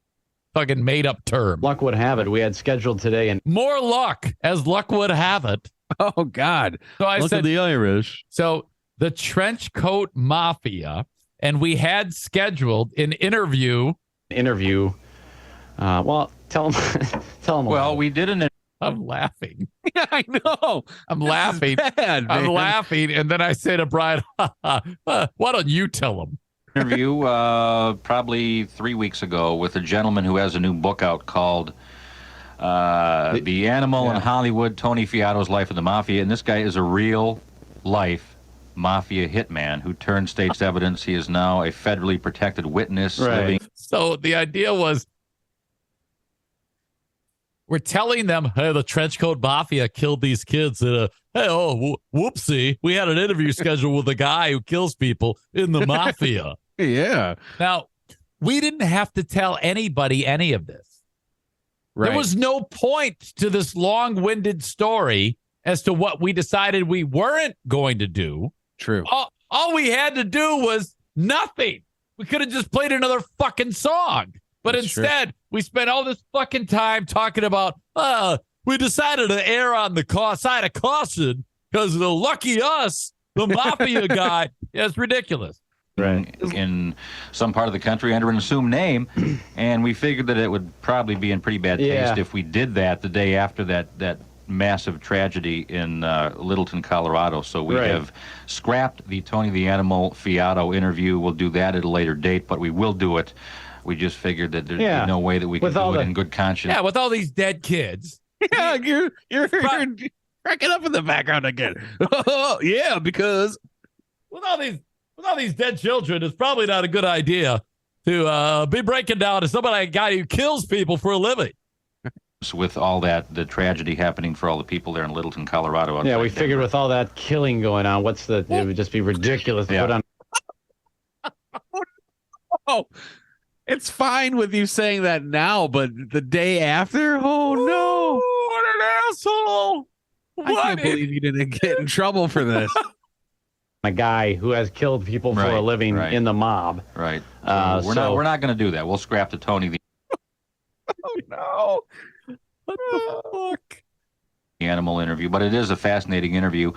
fucking made up term. Luck would have it. We had scheduled today and More luck, as luck would have it. Oh God. So I Look said at the Irish. so the trench coat mafia, and we had scheduled an interview. Well, tell them. Well, we did an I'm laughing. Yeah, I know. I'm laughing. Bad, I'm man. laughing, and then I say to Brian, "Why don't you tell him?" interview probably 3 weeks ago with a gentleman who has a new book out called The Animal in Hollywood, Tony Fiato's Life of the Mafia. And this guy is a real life mafia hitman who turned staged evidence. He is now a federally protected witness. Right. So the idea was, we're telling them, hey, the trench coat mafia killed these kids. Whoopsie. We had an interview scheduled with a guy who kills people in the mafia. Yeah. Now, we didn't have to tell anybody any of this. Right. There was no point to this long-winded story as to what we decided we weren't going to do. True. All we had to do was nothing. We could have just played another fucking song. But That's instead, we spent all this fucking time talking about, we decided to err on the side of caution because the lucky us, the mafia guy. Yeah, it's ridiculous. Right. in some part of the country under an assumed name, and we figured that it would probably be in pretty bad taste Yeah. if we did that the day after that massive tragedy in Littleton, Colorado. So we Right. have scrapped the Tony the Animal Fiato interview. We'll do that at a later date, but we will do it. We just figured that there's Yeah. no way that we can With all do it the- in good conscience. Yeah, with all these dead kids. Yeah, you're cracking up in the background again. Yeah, because With all these dead children, it's probably not a good idea to be breaking down to somebody, a guy who kills people for a living. With all that, the tragedy happening for all the people there in Littleton, Colorado. Yeah, outside we figured Denver. with all that killing going on, it would just be ridiculous to Yeah. put on. oh, it's fine with you saying that now, but the day after, oh no, What an asshole! I can't believe you didn't get in trouble for this. A guy who has killed people for a Right, living right. in the mob. Right. So- We're not going to do that. We'll scrap the Tony the Oh no! What the fuck? Animal interview, but it is a fascinating interview.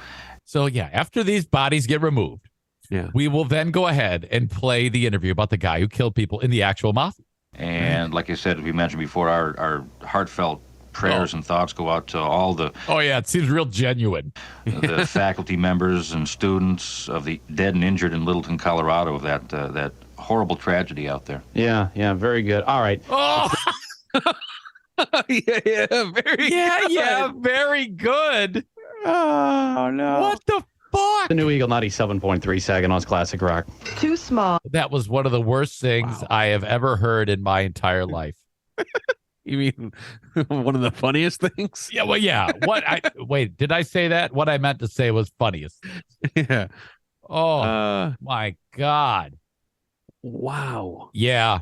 So yeah, after these bodies get removed, Yeah. we will then go ahead and play the interview about the guy who killed people in the actual mafia. And like I said, we mentioned before, our heartfelt prayers and thoughts go out to all the Oh yeah, it seems real genuine. the faculty members and students of the dead and injured in Littleton, Colorado, of that horrible tragedy out there. Yeah, very good. All right. Oh yeah, very yeah, very good. Oh no. What the fuck? The New Eagle 97.3 Saginaw's Classic Rock. Too small. That was one of the worst things I have ever heard in my entire life. You mean one of the funniest things? Yeah, well, yeah. Wait, did I say that? What I meant to say was funniest. Yeah. Oh my God. Wow. Yeah.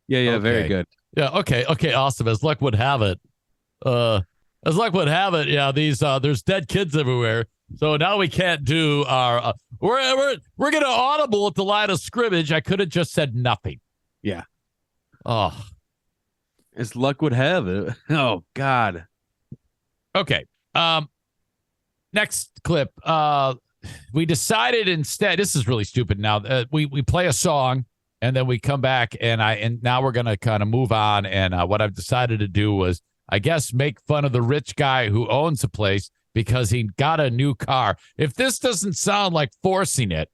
Yeah, very Okay. good. Yeah. Okay. Awesome. As luck would have it. Yeah. There's dead kids everywhere. So now we can't do our. We're gonna audible at the line of scrimmage. I could have just said nothing. Yeah. Oh. As luck would have it. Oh God. Okay. Next clip. We decided instead. This is really stupid. Now we play a song. And then we come back, and now we're gonna kind of move on. And what I've decided to do was, I guess, make fun of the rich guy who owns a place because he got a new car. If this doesn't sound like forcing it,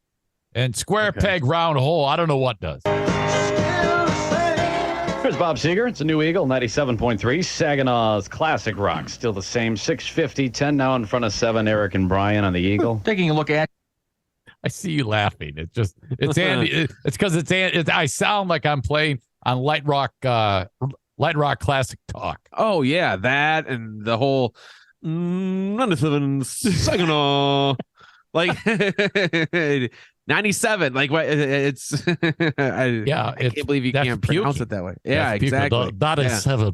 and square peg round hole, I don't know what does. Here's Bob Seger. It's a New Eagle 97.3 Saginaw's Classic Rock. Still the same. 650, 10 now in front of 7. Eric and Brian on the Eagle. Taking a look at I see you laughing. It's Andy. It's because it's Andy. I sound like I'm playing on light rock classic talk. Oh yeah, that and the whole 97 Saginaw, like 97. Like what? It's I can't believe you that's can't pronounce puking. it that way. Yeah, That's people. exactly. That is Yeah. 7.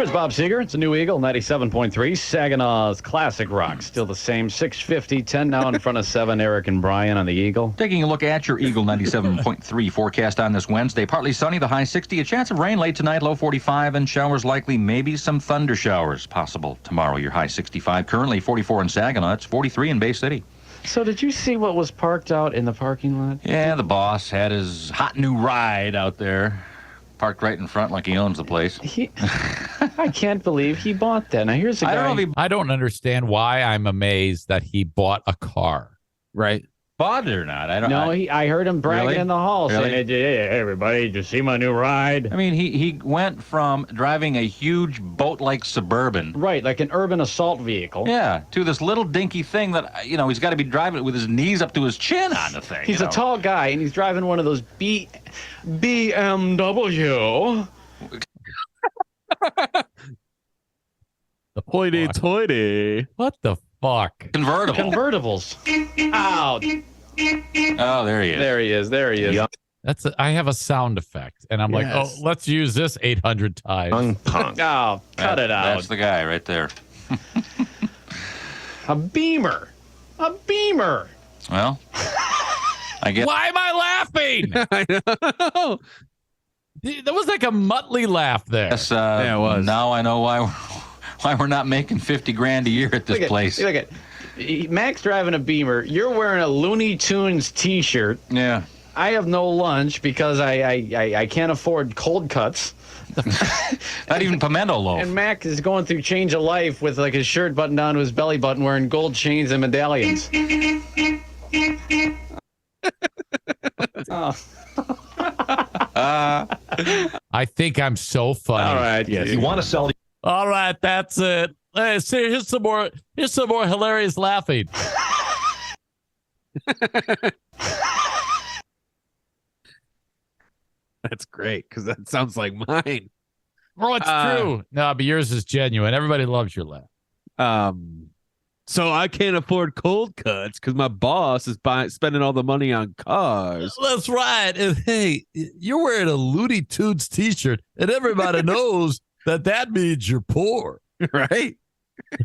Here's Bob Seger. It's a New Eagle, 97.3. Saginaw's Classic Rock. Still the same, 650, 10 now in front of 7. Eric and Brian on the Eagle. Taking a look at your Eagle 97.3 forecast on this Wednesday. Partly sunny, the high 60. A chance of rain late tonight, low 45, and showers likely. Maybe some thunder showers possible tomorrow. Your high 65. Currently 44 in Saginaw. It's 43 in Bay City. So did you see what was parked out in the parking lot? Yeah, the boss had his hot new ride out there. Parked right in front like he owns the place. I can't believe he bought that. Now, here's a guy. I don't know if he I don't understand why I'm amazed that he bought a car. Right. bought it or not. I don't No, I, I heard him bragging Really? in the hall Really? saying, hey, everybody, did you see my new ride? I mean, he went from driving a huge boat-like Suburban, Right, like an urban assault vehicle. yeah, to this little dinky thing that, you know, he's got to be driving it with his knees up to his chin on the thing. He's you a know? tall guy, and he's driving one of those BMW. Hoity-toity. What the fuck? Convertible. Convertibles. Ow. Oh, there he is. There he is. There he is. I have a sound effect, and I'm like, oh, Yes. let's use this 800 times. Oh, cut it out. That's the guy right there. A Beamer. A Beamer. Well, I guess. Why am I laughing? I know. There was like a Muttley laugh there. Yeah, it was. Now I know why we're not making 50 grand a year at this place. Look at Mac's driving a Beamer. You're wearing a Looney Tunes T-shirt. Yeah. I have no lunch because I can't afford cold cuts. Not even pimento loaf. And Mac is going through change of life with like his shirt buttoned down to his belly button, wearing gold chains and medallions. Oh. I think I'm so funny. All right. Yes. You want to sell the All right, that's it. Hey, see, here's some more hilarious laughing. That's great because that sounds like mine. Oh, it's true. No, but yours is genuine. Everybody loves your laugh. So I can't afford cold cuts because my boss is spending all the money on cars. That's right. And hey, you're wearing a Looney Tunes T-shirt, and everybody knows that means you're poor. Right? I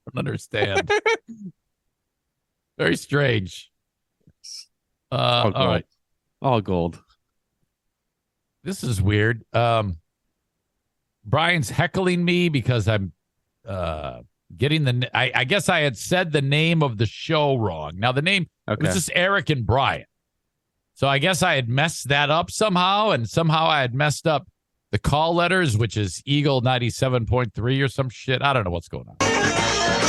don't understand. Very strange. All right. All gold. This is weird. Brian's heckling me because I'm getting I guess I had said the name of the show wrong. Now the name it was just Eric and Brian. So I guess I had messed that up somehow, and somehow I had messed up the call letters, which is Eagle 97.3 or some shit. I don't know what's going on.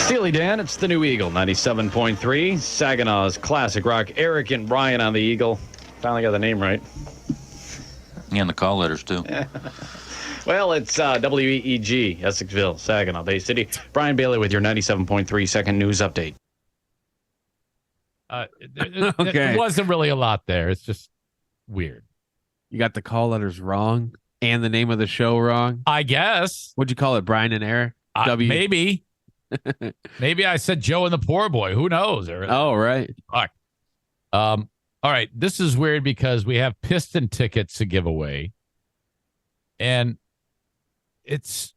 Steely Dan, it's the new Eagle, 97.3. Saginaw's classic rock. Eric and Brian on the Eagle. Finally got the name right. And the call letters, too. Well, it's WEEG, Essexville, Saginaw, Bay City. Brian Bailey with your 97.3 second news update. There wasn't really a lot there. It's just weird. You got the call letters wrong and the name of the show wrong. I guess. What'd you call it, Brian and Eric? Maybe. Maybe I said Joe and the Poor Boy. Who knows? Oh, right. Fuck. All right. This is weird because we have Piston tickets to give away. And it's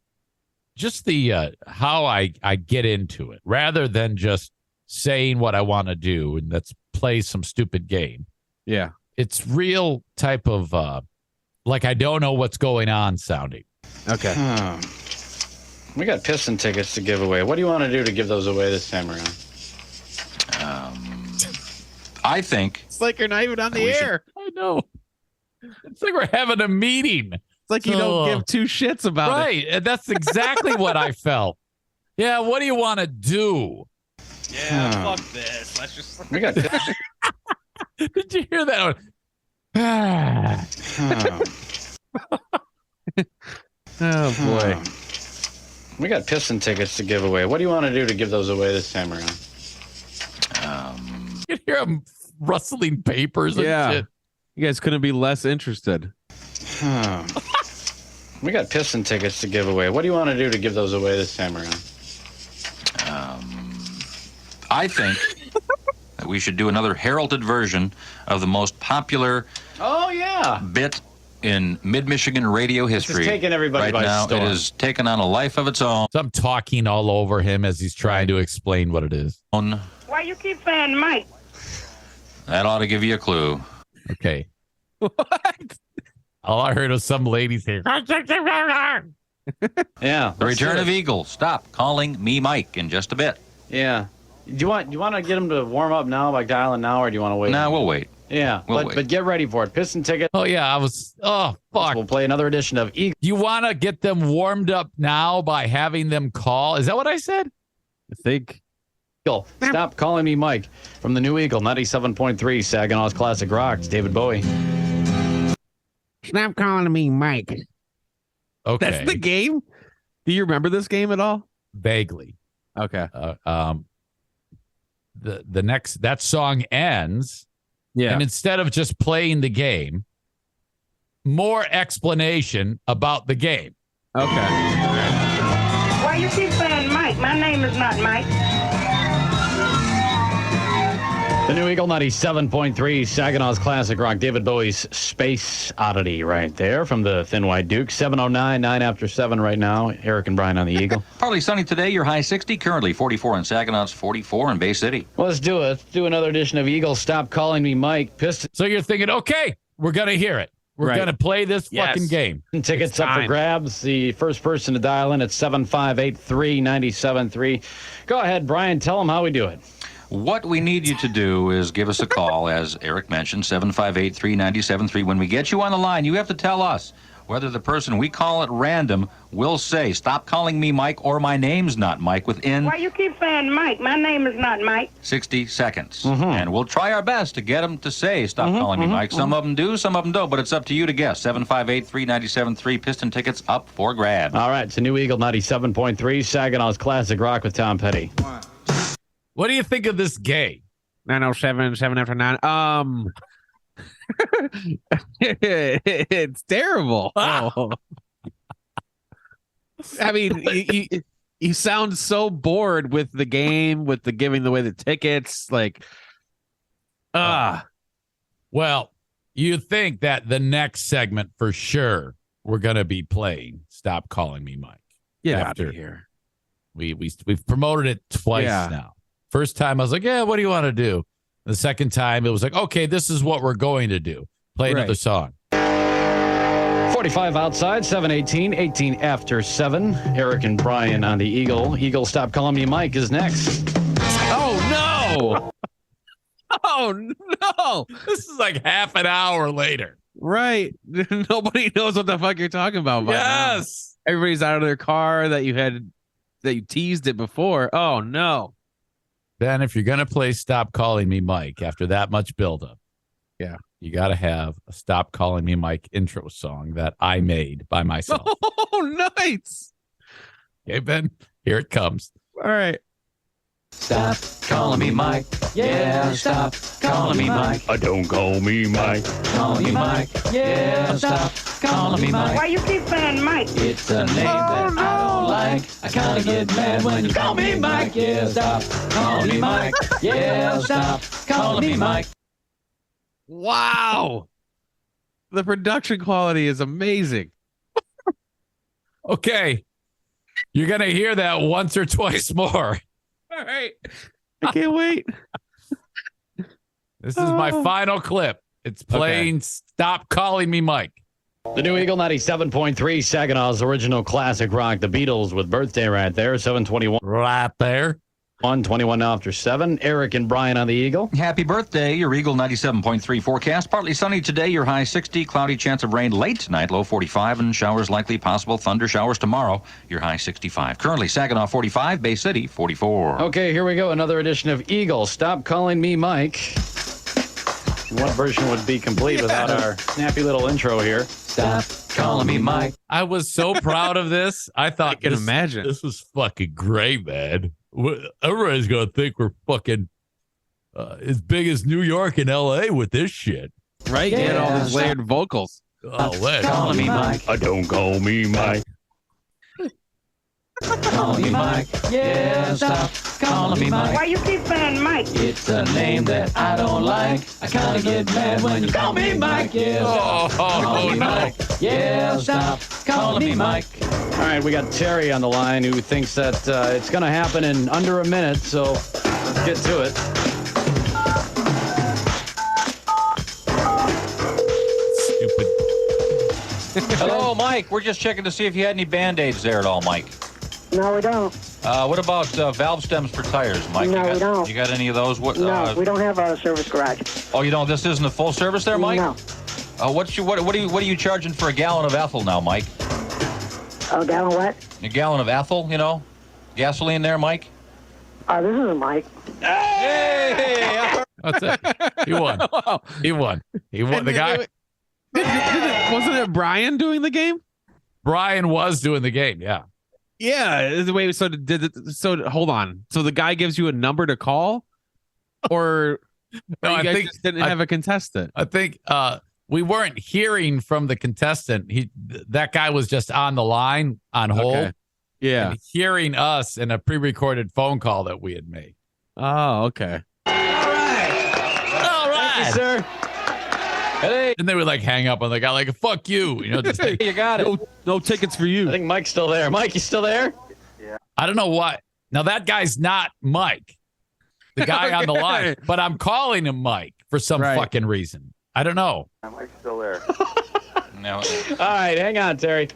just the how I get into it rather than just saying what I want to do and let's play some stupid game. Yeah. It's real type of like I don't know what's going on sounding. Okay. We got Piston tickets to give away. What do you want to do to give those away this time around? I think It's like you're not even on the We should- air. I know. It's like we're having a meeting. It's like you don't give two shits about it. Right. And that's exactly what I felt. Yeah, what do you want to do? Yeah, fuck this. Let's just We got Did you hear that one? Oh, boy. We got Piston tickets to give away. What do you want to do to give those away this time around? You can hear him rustling papers and Yeah. shit. You guys couldn't be less interested. We got Piston tickets to give away. What do you want to do to give those away this time around? I think that we should do another heralded version of the most popular Oh, yeah. bit in mid-Michigan radio history. It's taking everybody right by now. storm. It has taken on a life of its own. So I'm talking all over him as he's trying to explain what it is. Why you keep saying Mike? That ought to give you a clue. Okay. What? All I heard was some lady say, Yeah. The return of Eagle. Stop calling me Mike in just a bit. Yeah. Do you want to get him to warm up now by dialing now, or do you want to wait? No, we'll wait. Yeah, We'll wait. but get ready for it. Piston ticket. oh, yeah, fuck. We'll play another edition of Eagle. You want to get them warmed up now by having them call? Is that what I said? I think. Stop calling me Mike from the new Eagle 97.3 Saginaw's Classic Rock. It's David Bowie. Stop calling me Mike. Okay. That's the game? Do you remember this game at all? Vaguely. Okay. The next, that song ends. Yeah. And instead of just playing the game, more explanation about the game. Okay. Why you keep saying Mike? My name is not Mike. The new Eagle 97.3 Saginaw's Classic Rock. David Bowie's Space Oddity right there from the Thin White Duke. 7:09, 9 after 7 right now. Eric and Brian on the Eagle. Partly sunny today. Your high 60. Currently 44 in Saginaw. It's 44 in Bay City. Well, let's do it. Let's do another edition of Eagle. Stop calling me Mike. Piston So you're thinking, okay, we're going to hear it. We're Right. going to play this fucking game. tickets up for time. grabs. The first person to dial in at 758-397-3. Go ahead, Brian. Tell them how we do it. What we need you to do is give us a call, as Eric mentioned, 758-397-3. When we get you on the line, you have to tell us whether the person we call at random will say, stop calling me Mike, or my name's not Mike, within Why you keep saying Mike? My name is not Mike. 60 seconds. And we'll try our best to get them to say, stop calling me Mike. Some of them do, some of them don't, but it's up to you to guess. 758-397-3. Piston tickets up for grabs. All right, it's a new Eagle 97.3 Saginaw's Classic Rock with Tom Petty. What do you think of this game? 9:07, 7 after 9. It's terrible. Oh. I mean, you sound so bored with the game, with the giving away the tickets. Like, Well, you think that the next segment for sure we're going to be playing Stop Calling Me Mike. get out After of here. We've promoted it twice Yeah. now. First time I was like, yeah, what do you want to do? The second time it was like, okay, this is what we're going to do. Play another Right. song. 45 outside, 7:18, 18 after 7. Eric and Brian on the Eagle. Eagle, Stop Calling Me Mike is next. Oh, no. Oh, no. This is like half an hour later. Right. Nobody knows what the fuck you're talking about. by now. Yes. Everybody's out of their car that you teased it before. Oh, no. Ben, if you're going to play Stop Calling Me Mike after that much buildup, Yeah. you got to have a Stop Calling Me Mike intro song that I made by myself. Oh, nice. Okay, Ben, here it comes. All right. Stop calling me Mike. Yeah, stop calling me Mike. Don't call me Mike. Calling me Mike. Yeah, stop calling me Mike. Why you keep saying Mike? It's a name that I don't like. I kind of get mad when you call me Mike. Yeah, stop calling me Mike. Yeah, stop calling me Mike. Wow. The production quality is amazing. Okay. You're going to hear that once or twice more. All right. I can't wait. This is my final clip. It's playing Stop Calling Me Mike. The new Eagle 97.3 Saginaw's original classic rock. The Beatles with Birthday right there. 7:21, Right there. 21 after 7. Eric and Brian on the Eagle. Happy birthday. Your Eagle 97.3 forecast. Partly sunny today. Your high 60. Cloudy chance of rain late tonight. Low 45. And showers likely. Possible thunder showers tomorrow. Your high 65. Currently Saginaw 45. Bay City 44. Okay, here we go. Another edition of Eagle. Stop Calling Me Mike. What version would be complete without our snappy little intro here? Stop calling me Mike. I was so proud of this. I thought I can imagine. This was fucking great, man. Everybody's going to think we're fucking as big as New York and L.A. with this shit. Right? Get all these layered vocals. Oh, man. Calling me Mike. Don't call me Mike. Call me Mike. Yeah, stop calling me Mike. Why you keep saying Mike? It's a name that I don't like. I kind of get mad when you call me Mike. Yeah, stop calling me Mike. Yeah, stop calling me Mike. All right, we got Terry on the line who thinks that it's going to happen in under a minute, so let's get to it. Stupid. Hello, Mike. We're just checking to see if you had any Band-Aids there at all, Mike. No, we don't. What about valve stems for tires, Mike? No, we don't. You got any of those? What? No, we don't have a service garage. Oh, you don't? This isn't a full service there, Mike? No. What are you charging for a gallon of ethyl now, Mike? A gallon what? A gallon of ethyl, gasoline there, Mike. This isn't Mike. Hey! That's it. He won. He won. He won. The guy. Wasn't it Brian doing the game? Brian was doing the game. Yeah. Yeah. Wait. So hold on. So the guy gives you a number to call, or No, you I guys think just didn't have a contestant. I think we weren't hearing from the contestant. That guy was just on the line on hold. Okay. Yeah. And hearing us in a pre-recorded phone call that we had made. Oh, okay. All right. Thank you, sir. Hey, And they would like hang up on the guy like, fuck you. Just like, you got it. No tickets for you. I think Mike's still there. Mike, you still there? I don't know why. Now that guy's not Mike, the guy on the line, but I'm calling him Mike for some fucking reason. I don't know. Mike's still there. No. All right, hang on, Terry.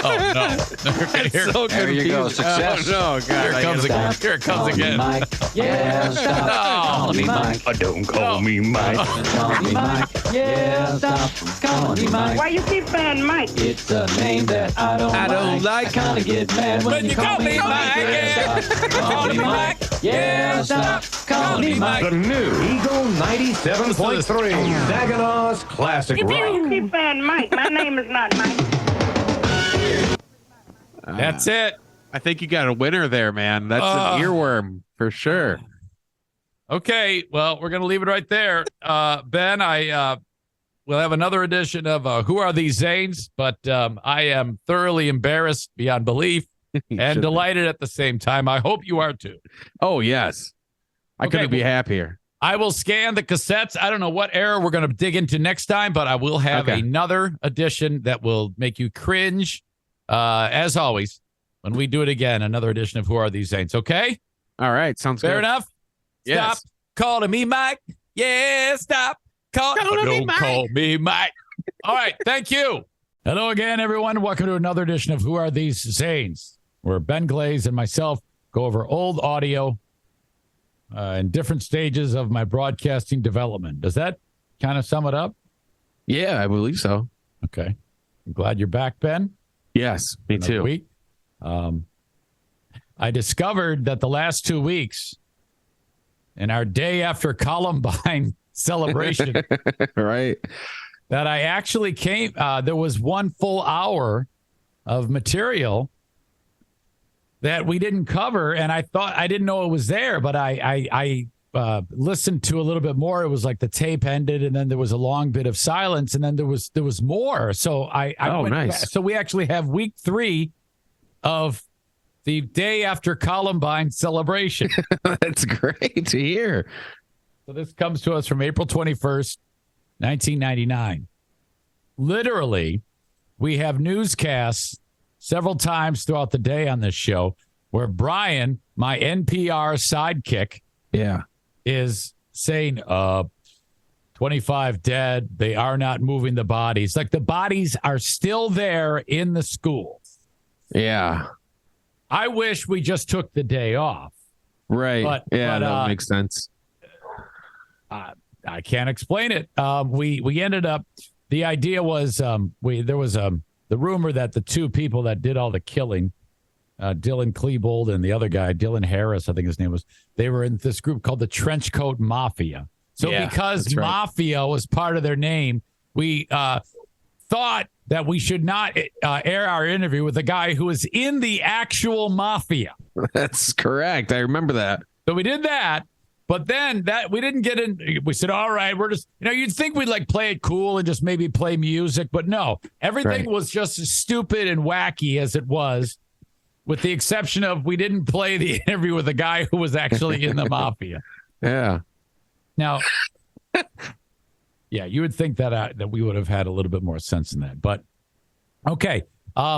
Oh, no. Okay, here, So There you go. confused. Success. Oh, no, God. here it comes again. Here it comes again. Mike. Yeah, stop calling me Mike. Don't call me Mike. Call me Mike. Yeah, stop calling me Mike. Why you keep saying Mike? It's a name that I don't like. I kind of get mad when you call me Mike. Yeah, stop calling me Mike. Yeah, stop calling me Mike. The new Eagle 97.3 Saginaw's Classic Why Rock. you keep saying Mike? My name is not Mike. That's it. I think you got a winner there, man. That's an earworm for sure. Okay, well, we're going to leave it right there. Ben, we'll have another edition of Who Are These Zanes? But I am thoroughly embarrassed beyond belief and delighted at the same time. I hope you are too. Oh, yes. I couldn't be happier. I will scan the cassettes. I don't know what era we're going to dig into next time, but I will have another edition that will make you cringe. As always, when we do it again, another edition of Who Are These Saints? Okay? All right. Sounds Fair good. enough? Yes. Stop calling me Mike. Yeah, stop calling me Mike. Call me Mike. All right. Thank you. Hello again, everyone. Welcome to another edition of Who Are These Saints, where Ben Glaze and myself go over old audio in different stages of my broadcasting development. Does that kind of sum it up? Yeah, I believe so. Okay. I'm glad you're back, Ben. Yes, me Another too. Week. I discovered that the last 2 weeks in our day after Columbine celebration Right. that I actually there was 1 full hour of material that we didn't cover. And I didn't know it was there, but I listened to a little bit more. It was like the tape ended and then there was a long bit of silence and then there was more. So I went nice. back. So we actually have week 3 of the day after Columbine celebration. That's great to hear. So this comes to us from April 21st, 1999. Literally, we have newscasts several times throughout the day on this show where Brian, my NPR sidekick, is saying 25 dead. They are not moving the bodies. Like the bodies are still there in the schools. Yeah. I wish we just took the day off. Right. That makes sense. I can't explain it. We ended up, the idea was there was the rumor that the 2 people that did all the killing, Dylan Klebold and the other guy, Dylan Harris, I think his name was, they were in this group called the Trenchcoat Mafia. So because Mafia was part of their name, we thought that we should not air our interview with the guy who was in the actual Mafia. That's correct. I remember that. So we did that. But then that we didn't get in. We said, all right, we're just, you'd think we'd like play it cool and just maybe play music. But no, everything was just as stupid and wacky as it was. with the exception of we didn't play the interview with the guy who was actually in the mafia. Yeah. Now, yeah, you would think that we would have had a little bit more sense in that. But, okay,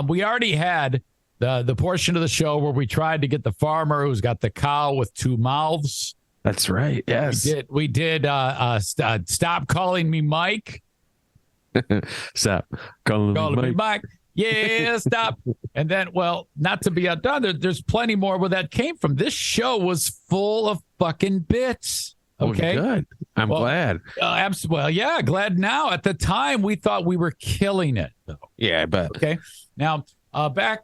we already had the portion of the show where we tried to get the farmer who's got the cow with two mouths. That's right. Yes. We did Stop Calling Me Mike. Stop calling me Mike. Yeah, stop. And then, well, not to be outdone, there's plenty more where that came from. This show was full of fucking bits. Okay. Oh, good. I'm glad. Well, yeah, glad now. At the time, we thought we were killing it, though. Yeah, I bet. Okay. Now, back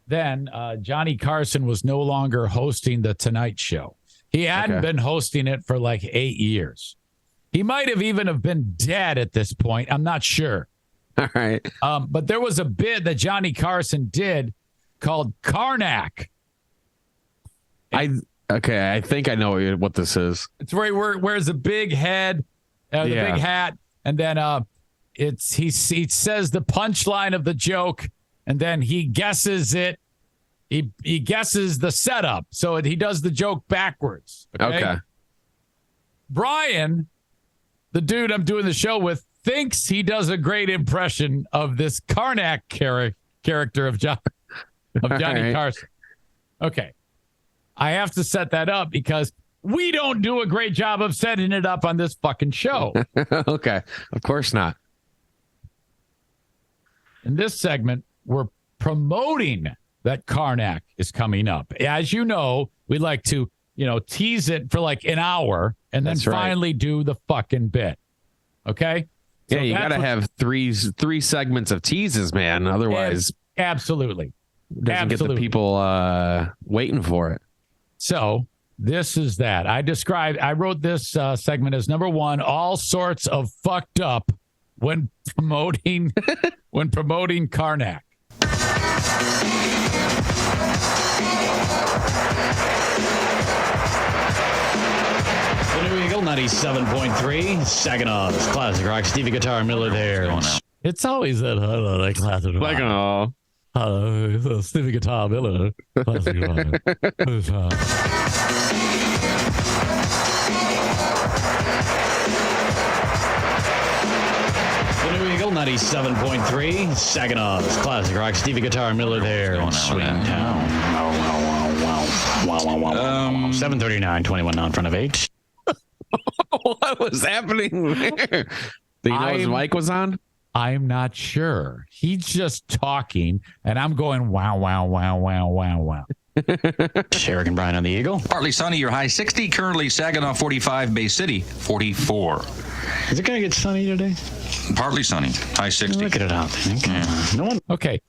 then, Johnny Carson was no longer hosting The Tonight Show. He hadn't been hosting it for like 8 years. He might have even have been dead at this point. I'm not sure. All right. But there was a bit that Johnny Carson did called Karnak. I think I know what this is. It's where he wears a big head, the big hat, and then he says the punchline of the joke, and then he guesses it. He guesses the setup, so he does the joke backwards. Okay. Brian, the dude I'm doing the show with, thinks he does a great impression of this Karnak character of Johnny Carson. Okay. I have to set that up because we don't do a great job of setting it up on this fucking show. Okay. Of course not. In this segment, we're promoting that Karnak is coming up. As you know, we like to, tease it for like an hour and then finally do the fucking bit. Okay? Yeah, you got to have three segments of teases, man. Otherwise, absolutely doesn't get the people waiting for it. So this is that. I wrote this segment as number one, all sorts of fucked up when promoting Karnak. The New Eagle 97.3, Saginaw's Classic Rock. Stevie Guitar Miller there. It's always that classic rock. Stevie Guitar Miller. Classic rock. The New Eagle 97.3, Saginaw's Classic Rock. Stevie Guitar Miller there in Swing Town. 739, 21 now in front of 8. What was happening there? Do you know his mic was on? I'm not sure. He's just talking, and I'm going, wow, wow, wow, wow, wow, wow. Eric and Brian on the Eagle. Partly sunny, your high 60. Currently Saginaw 45, Bay City 44. Is it going to get sunny today? Partly sunny, high 60. Look at it out there. Yeah. No one. Okay.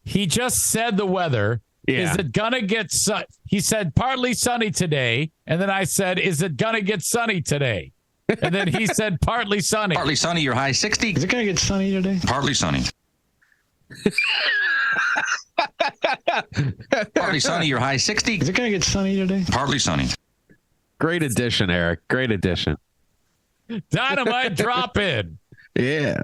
He just said the weather. Yeah. Is it going to get sunny? He said partly sunny today. And then I said, is it going to get sunny today? And then he said partly sunny. Partly sunny, your high 60. Is it going to get sunny today? Partly sunny. Partly sunny, your high 60. Is it going to get sunny today? Partly sunny. Great addition, Eric. Great addition. Dynamite drop in. Yeah.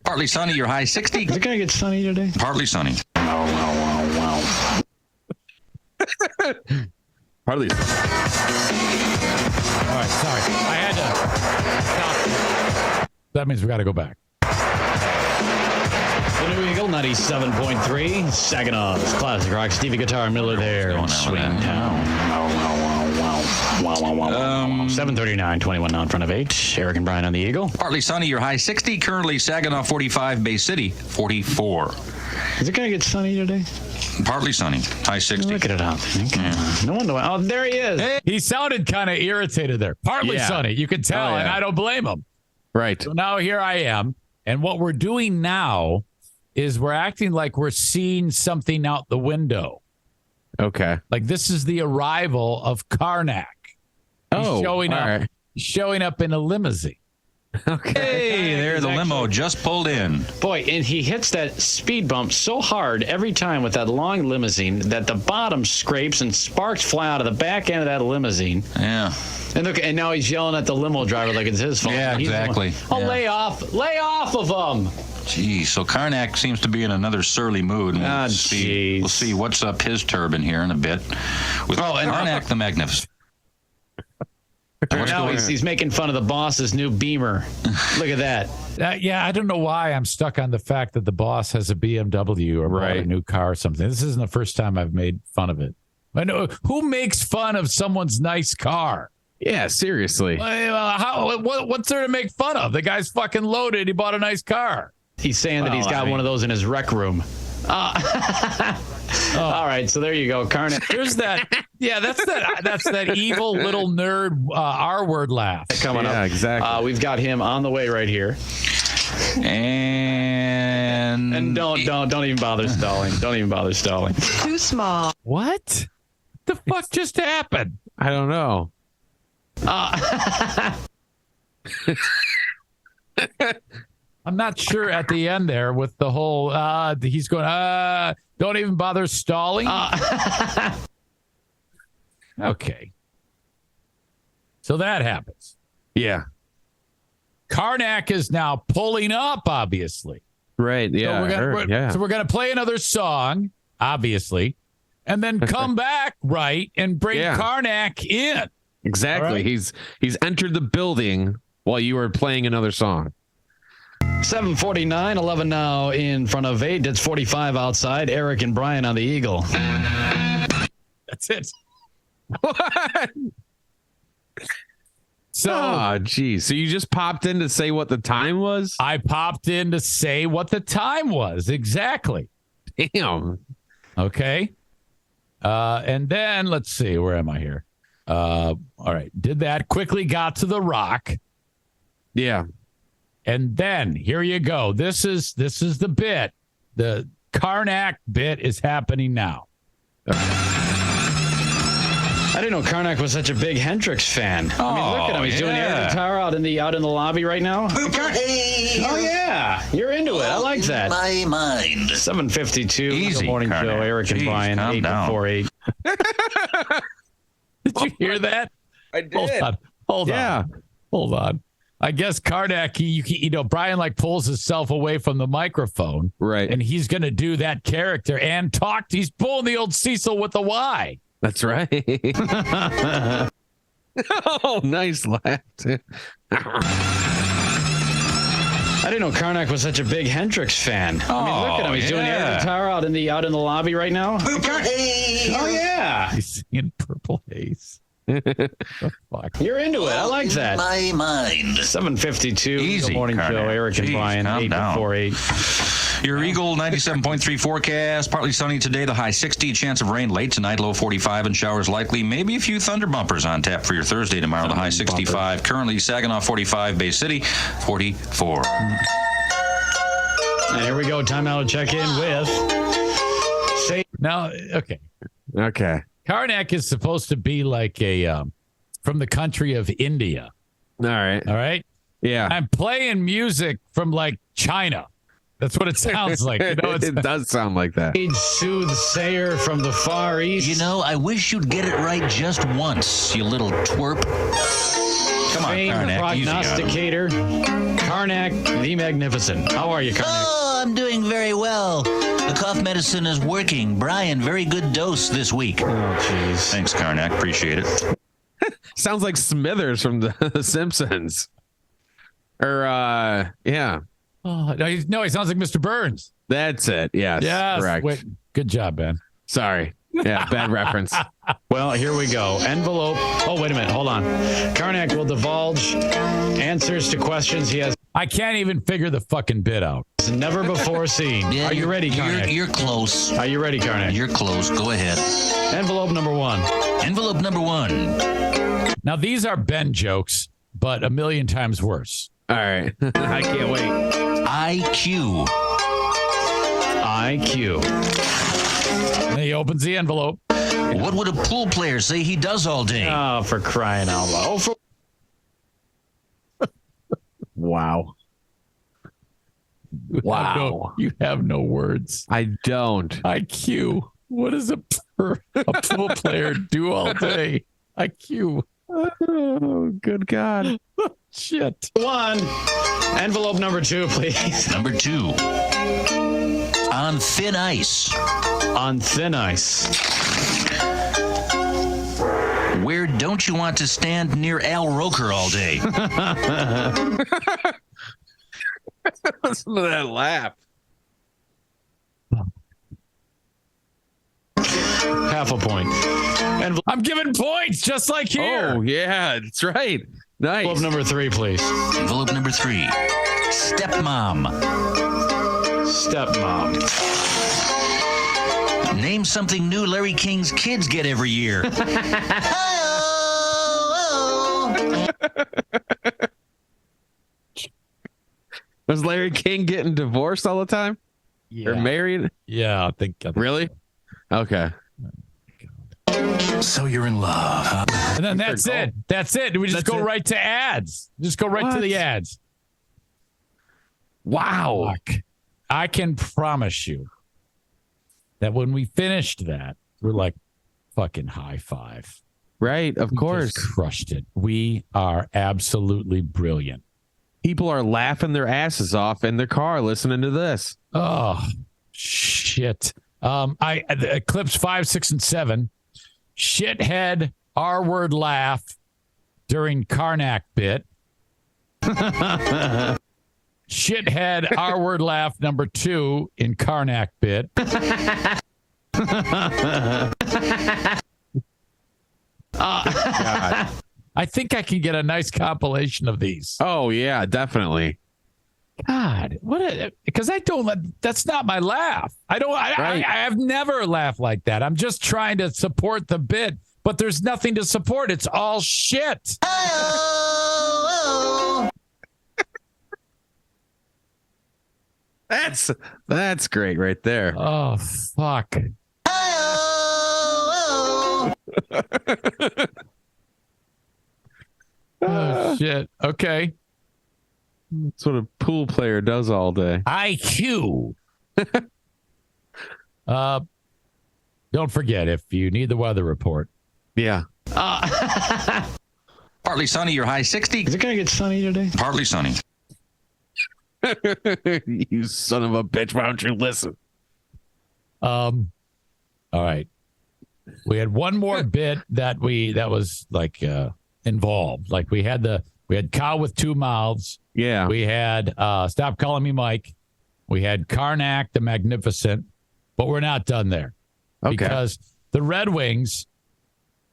Partly sunny, your high 60. Is it going to get sunny today? Partly sunny. Partly. All right, sorry. I had to stop. That means we got to go back. The New Eagle 97.3, Saginaw's Classic Rock. Stevie Guitar Miller there in Swing Town. 739, 21 now in front of 8. Eric and Brian on the Eagle. Partly sunny, your high 60. Currently Saginaw 45, Bay City 44. Is it going to get sunny today? Partly sunny, high 60. Look at it out there. No wonder why. Oh, there he is. Hey, he sounded kind of irritated there. Partly sunny. You can tell, and I don't blame him. Right. So now here I am. And what we're doing now is we're acting like we're seeing something out the window. Okay. Like this is the arrival of Karnak. He's showing up in a limousine. Hey, there, the limo just pulled in. Boy, and he hits that speed bump so hard every time with that long limousine that the bottom scrapes and sparks fly out of the back end of that limousine. Yeah. And look, and now he's yelling at the limo driver like it's his fault. Yeah, He's the one, exactly. Oh, Yeah. lay off of him. Geez, so Karnak seems to be in another surly mood. And we'll see what's up his turban here in a bit. With Karnak the Magnificent. Now he's making fun of the boss's new Beamer. Look at that. Yeah, I don't know why I'm stuck on the fact that the boss has a BMW or bought a new car or something. This isn't the first time I've made fun of it. I know who makes fun of someone's nice car. Yeah, seriously. What's there to make fun of? The guy's fucking loaded. He bought a nice car. He's saying that he's got one of those in his rec room. All right, so there you go, Karnak. There's that. Yeah, that's that evil little nerd R-word laugh coming up. Yeah, exactly. We've got him on the way right here. And don't even bother stalling. Don't even bother stalling. Too small. What the fuck just happened? I don't know. I'm not sure at the end there with the whole he's going don't even bother stalling. Okay. So that happens. Yeah. Karnak is now pulling up, obviously. Right. Yeah. So we're gonna play another song, obviously, and then come back, right, and bring Karnak in. Exactly. Right. He's entered the building while you were playing another song. 7:49, 11 now in front of 8. It's 45 outside. Eric and Brian on the Eagle. That's it. What? So, geez. So you just popped in to say what the time was? I popped in to say what the time was. Exactly. Damn. Okay. And then let's see. Where am I here? All right. Did that. Quickly got to the rock. Yeah. And then here you go. This is the bit. The Karnak bit is happening now. I didn't know Karnak was such a big Hendrix fan. I mean, look at him. He's doing the air guitar out in the lobby right now. Oh yeah, you're into it. I like that. My mind. 7:52. Easy, Good morning, Karnak. Joe. Eric and Jeez, Brian. calm 8 down. before 8. Did you hear that? I did. Hold on. I guess Karnak, you know, Brian like pulls himself away from the microphone. Right. And he's going to do that character and talk. He's pulling the old Cecil with the Y. That's right. Oh, nice laugh. I didn't know Karnak was such a big Hendrix fan. I mean, look at him. He's doing the air guitar out in the lobby right now. Oh yeah. He's singing Purple Haze. Fuck. You're into it. I like that. My mind. 7:52. Easy, Good morning, Karnak. Joe. Eric and Jeez, Brian. calm 8 down. before 8. Your Eagle 97.3 forecast. Partly sunny today. The high 60. Chance of rain late tonight. Low 45 and showers likely. Maybe a few thunder bumpers on tap for your Thursday tomorrow. The high 65. Currently Saginaw 45. Bay City 44. And here we go. Time now to check in with. Now, okay. Okay. Karnak is supposed to be like a from the country of India. All right. All right. Yeah. I'm playing music from like China. That's what it sounds like. You know, It does sound like that. Soothsayer from the Far East. You know, I wish you'd get it right just once, you little twerp. Come on, Famed Karnak. Easy on him. prognosticator. Karnak the Magnificent. How are you, Karnak? Oh, I'm doing very well. The cough medicine is working. Brian, very good dose this week. Oh, jeez. Thanks, Karnak. Appreciate it. Sounds like Smithers from The Simpsons. Or, yeah. Oh, no, he sounds like Mr. Burns. That's it. Yes. Yes. Correct. Wait, good job, Ben. Sorry. Yeah, bad reference. Well, here we go. Envelope. Oh, wait a minute. Hold on. Karnak will divulge answers to questions he has I can't even figure the fucking bit out. never before seen. Yeah, Are you ready, Karnak? You're close. Are you ready, Karnak? You're close. Go ahead. Envelope number 1. Envelope number 1. Now, these are Ben jokes, but a million times worse. All right. I can't wait. IQ. IQ. And he opens the envelope. What would a pool player say he does all day? Oh, for crying out loud. Oh, Wow. You have no words. I don't. IQ. What does a pool player do all day? IQ. Oh, good God. Shit. 1. Envelope number 2, please. Number 2. On thin ice. On thin ice. Where don't you want to stand near Al Roker all day? Listen to that laugh. Half a point. I'm giving points just like here. Oh, yeah, that's right. Nice. Envelope number 3, please. Envelope number 3. Stepmom. Stepmom. Name something new Larry King's kids get every year. Was Larry King getting divorced all the time? Yeah. Or married? Yeah, I think. Really? Okay. So you're in love, huh? And then that's it. That's it. We just go right to ads. Just go right to the ads. Wow. Fuck. I can promise you that when we finished that, we're like, fucking high five. Right, of course. Just crushed it. We are absolutely brilliant. People are laughing their asses off in their car listening to this. Oh, shit. Clips 5, 6, and 7. Shithead R-word laugh during Karnak bit. Shithead R-word laugh number 2 in Karnak bit. God. I think I can get a nice compilation of these. Oh, yeah, definitely. God, because that's not my laugh. I have never laughed like that. I'm just trying to support the bit, but there's nothing to support. It's all shit. That's great right there. Oh, fuck. Oh, shit. Okay. That's what a pool player does all day. IQ. Don't forget, if you need the weather report. Yeah. Partly sunny, your high 60. Is it going to get sunny today? Partly sunny. You son of a bitch. Why don't you listen? All right. We had one more bit that was like involved. Like we had cow with two mouths. Yeah. We had Stop Calling Me Mike. We had Karnak the Magnificent, but we're not done there. Okay. Because the Red Wings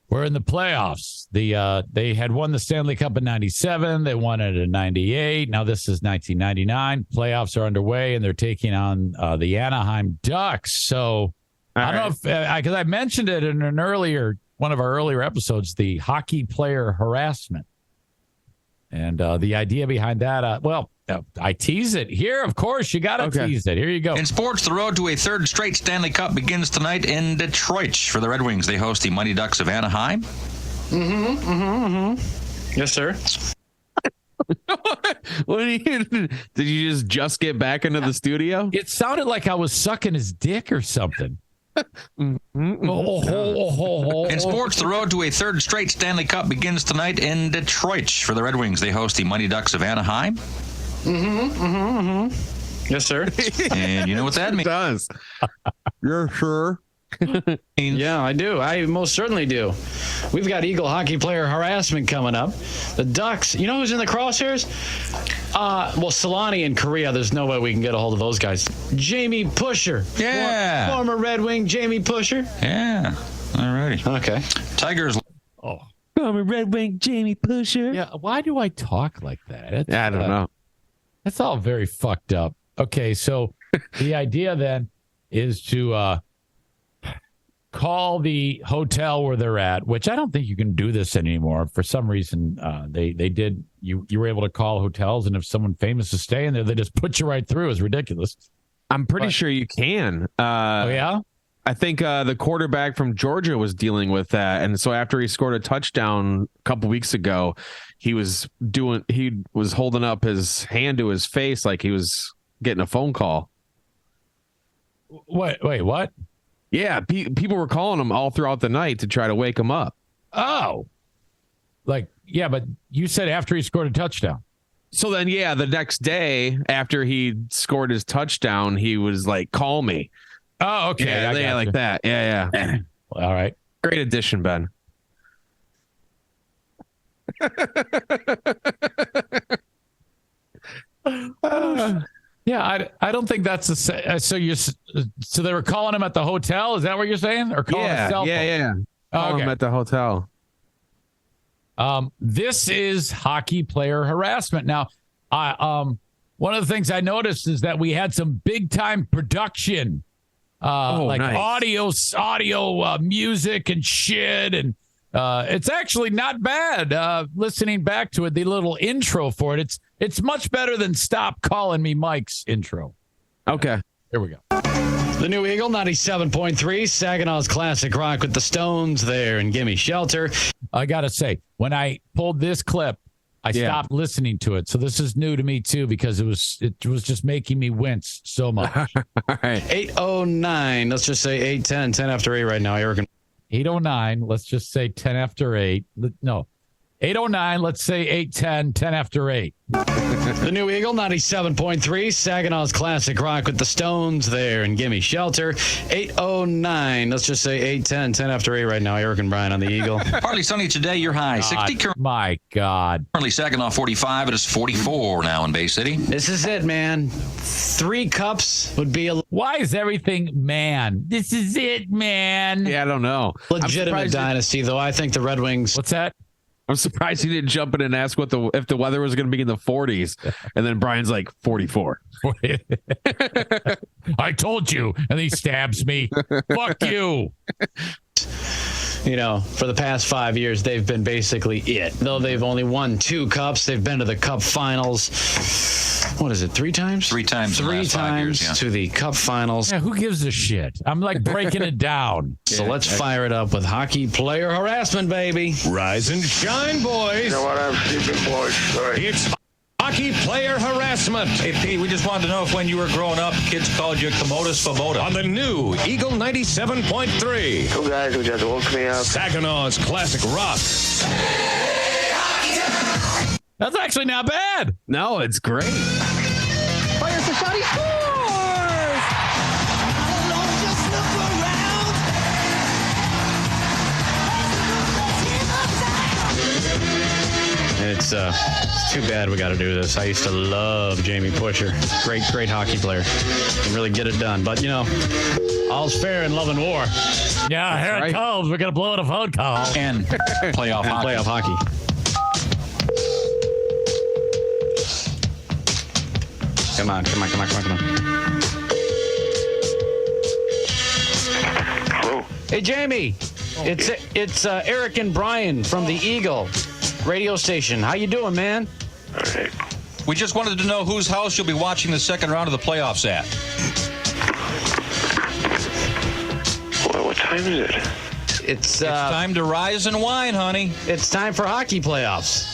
were in the playoffs. They had won the Stanley Cup in 97. They won it in 98. Now this is 1999. Playoffs are underway, and they're taking on the Anaheim Ducks. So I don't know if, because I mentioned it in one of our earlier episodes, the hockey player harassment. And the idea behind that, I tease it here. Of course, you got to tease it. Here you go. In sports, the road to a third straight Stanley Cup begins tonight in Detroit. For the Red Wings, they host the Mighty Ducks of Anaheim. Yes, sir. Did you just get back into the studio? It sounded like I was sucking his dick or something. In sports, the road to a third straight Stanley Cup begins tonight in Detroit. For the Red Wings, they host the Mighty Ducks of Anaheim. Yes, sir. And you know what that means? It does. You're sure? Yeah, I do. I most certainly do. We've got Eagle hockey player harassment coming up. The Ducks, you know who's in the crosshairs? Solani in Korea. There's no way we can get a hold of those guys. Jamie Pusher. Yeah. Former Red Wing Jamie Pusher. Yeah. All righty. Okay. Tigers. Oh. I'm a Red Wing Jamie Pusher. Yeah. Why do I talk like that? I don't know. That's all very fucked up. Okay, so the idea then is to call the hotel where they're at, which I don't think you can do this anymore. For some reason, they did. You were able to call hotels, and if someone famous is staying there, they just put you right through. It's ridiculous. I'm pretty sure you can. Oh yeah. I think the quarterback from Georgia was dealing with that, and so after he scored a touchdown a couple weeks ago, he was holding up his hand to his face like he was getting a phone call. Wait, what? Yeah, people were calling him all throughout the night to try to wake him up. Oh, but you said after he scored a touchdown. So then, yeah, the next day after he scored his touchdown, he was like, "Call me." Oh, okay. Yeah, like that. Yeah. All right. Great addition, Ben. Yeah, I don't think that's so they were calling him at the hotel. Is that what you're saying? Or calling his cell phone? Yeah. Call him at the hotel. This is hockey player harassment. Now, one of the things I noticed is that we had some big time production, nice. audio, music and shit. And it's actually not bad. Listening back to it, the little intro for it, it's much better than Stop Calling Me Mike's intro. Okay. Here we go. The New Eagle 97.3, Saginaw's classic rock with the Stones there and Gimme Shelter. I got to say, when I pulled this clip, I stopped listening to it. So this is new to me, too, because it was just making me wince so much. All right. 8:09, let's just say 8:10, 10 after 8 right now, Eric. 8:09, let's just say 10 after 8. No, 8:09, let's say 8:10, 10 after 8. The New Eagle 97.3, Saginaw's classic rock with the Stones there and Gimme Shelter. 8:09, let's just say 8:10, 10 after 8 right now, Eric and Brian on the Eagle. Partly sunny today, your high 60. My God. Currently Saginaw 45. It is 44 now in Bay City. This is it, man. 3 cups would be a Why is everything man? This is it, man. Yeah, I don't know. legitimate dynasty, though. I think the Red Wings. What's that? I'm surprised he didn't jump in and ask if the weather was going to be in the 40s, and then Brian's like 44. I told you, and he stabs me. Fuck you. You know, for the past 5 years, they've been basically it. Though they've only won 2 cups, they've been to the cup finals. What is it, 3 times? 3 times. in the 3 last 5 years, times yeah. to the cup finals. Yeah, who gives a shit? I'm like breaking it down. So let's fire it up with hockey player harassment, baby. Rise and shine, boys. You know what, I'm stupid, boys. Sorry. It's hockey player harassment. Hey, Pete, we just wanted to know if when you were growing up, kids called you Commodus Famoda. On the new Eagle 97.3. 2 guys who just woke me up. Saginaw's classic rock. That's actually not bad. No, it's great. Fires the shot, he scores! It's too bad we got to do this. I used to love Jamie Pusher. Great hockey player. Can really get it done. But, you know, all's fair in love and war. Yeah, here it comes. We're going to blow in a phone call. And playoff hockey. Playoff hockey. Come on. Hello. Hey, Jamie. It's Eric and Brian from the Eagle radio station. How you doing, man? All right. We just wanted to know whose house you'll be watching the second round of the playoffs at. What time is it? It's Time to rise and wine, honey. It's time for hockey playoffs.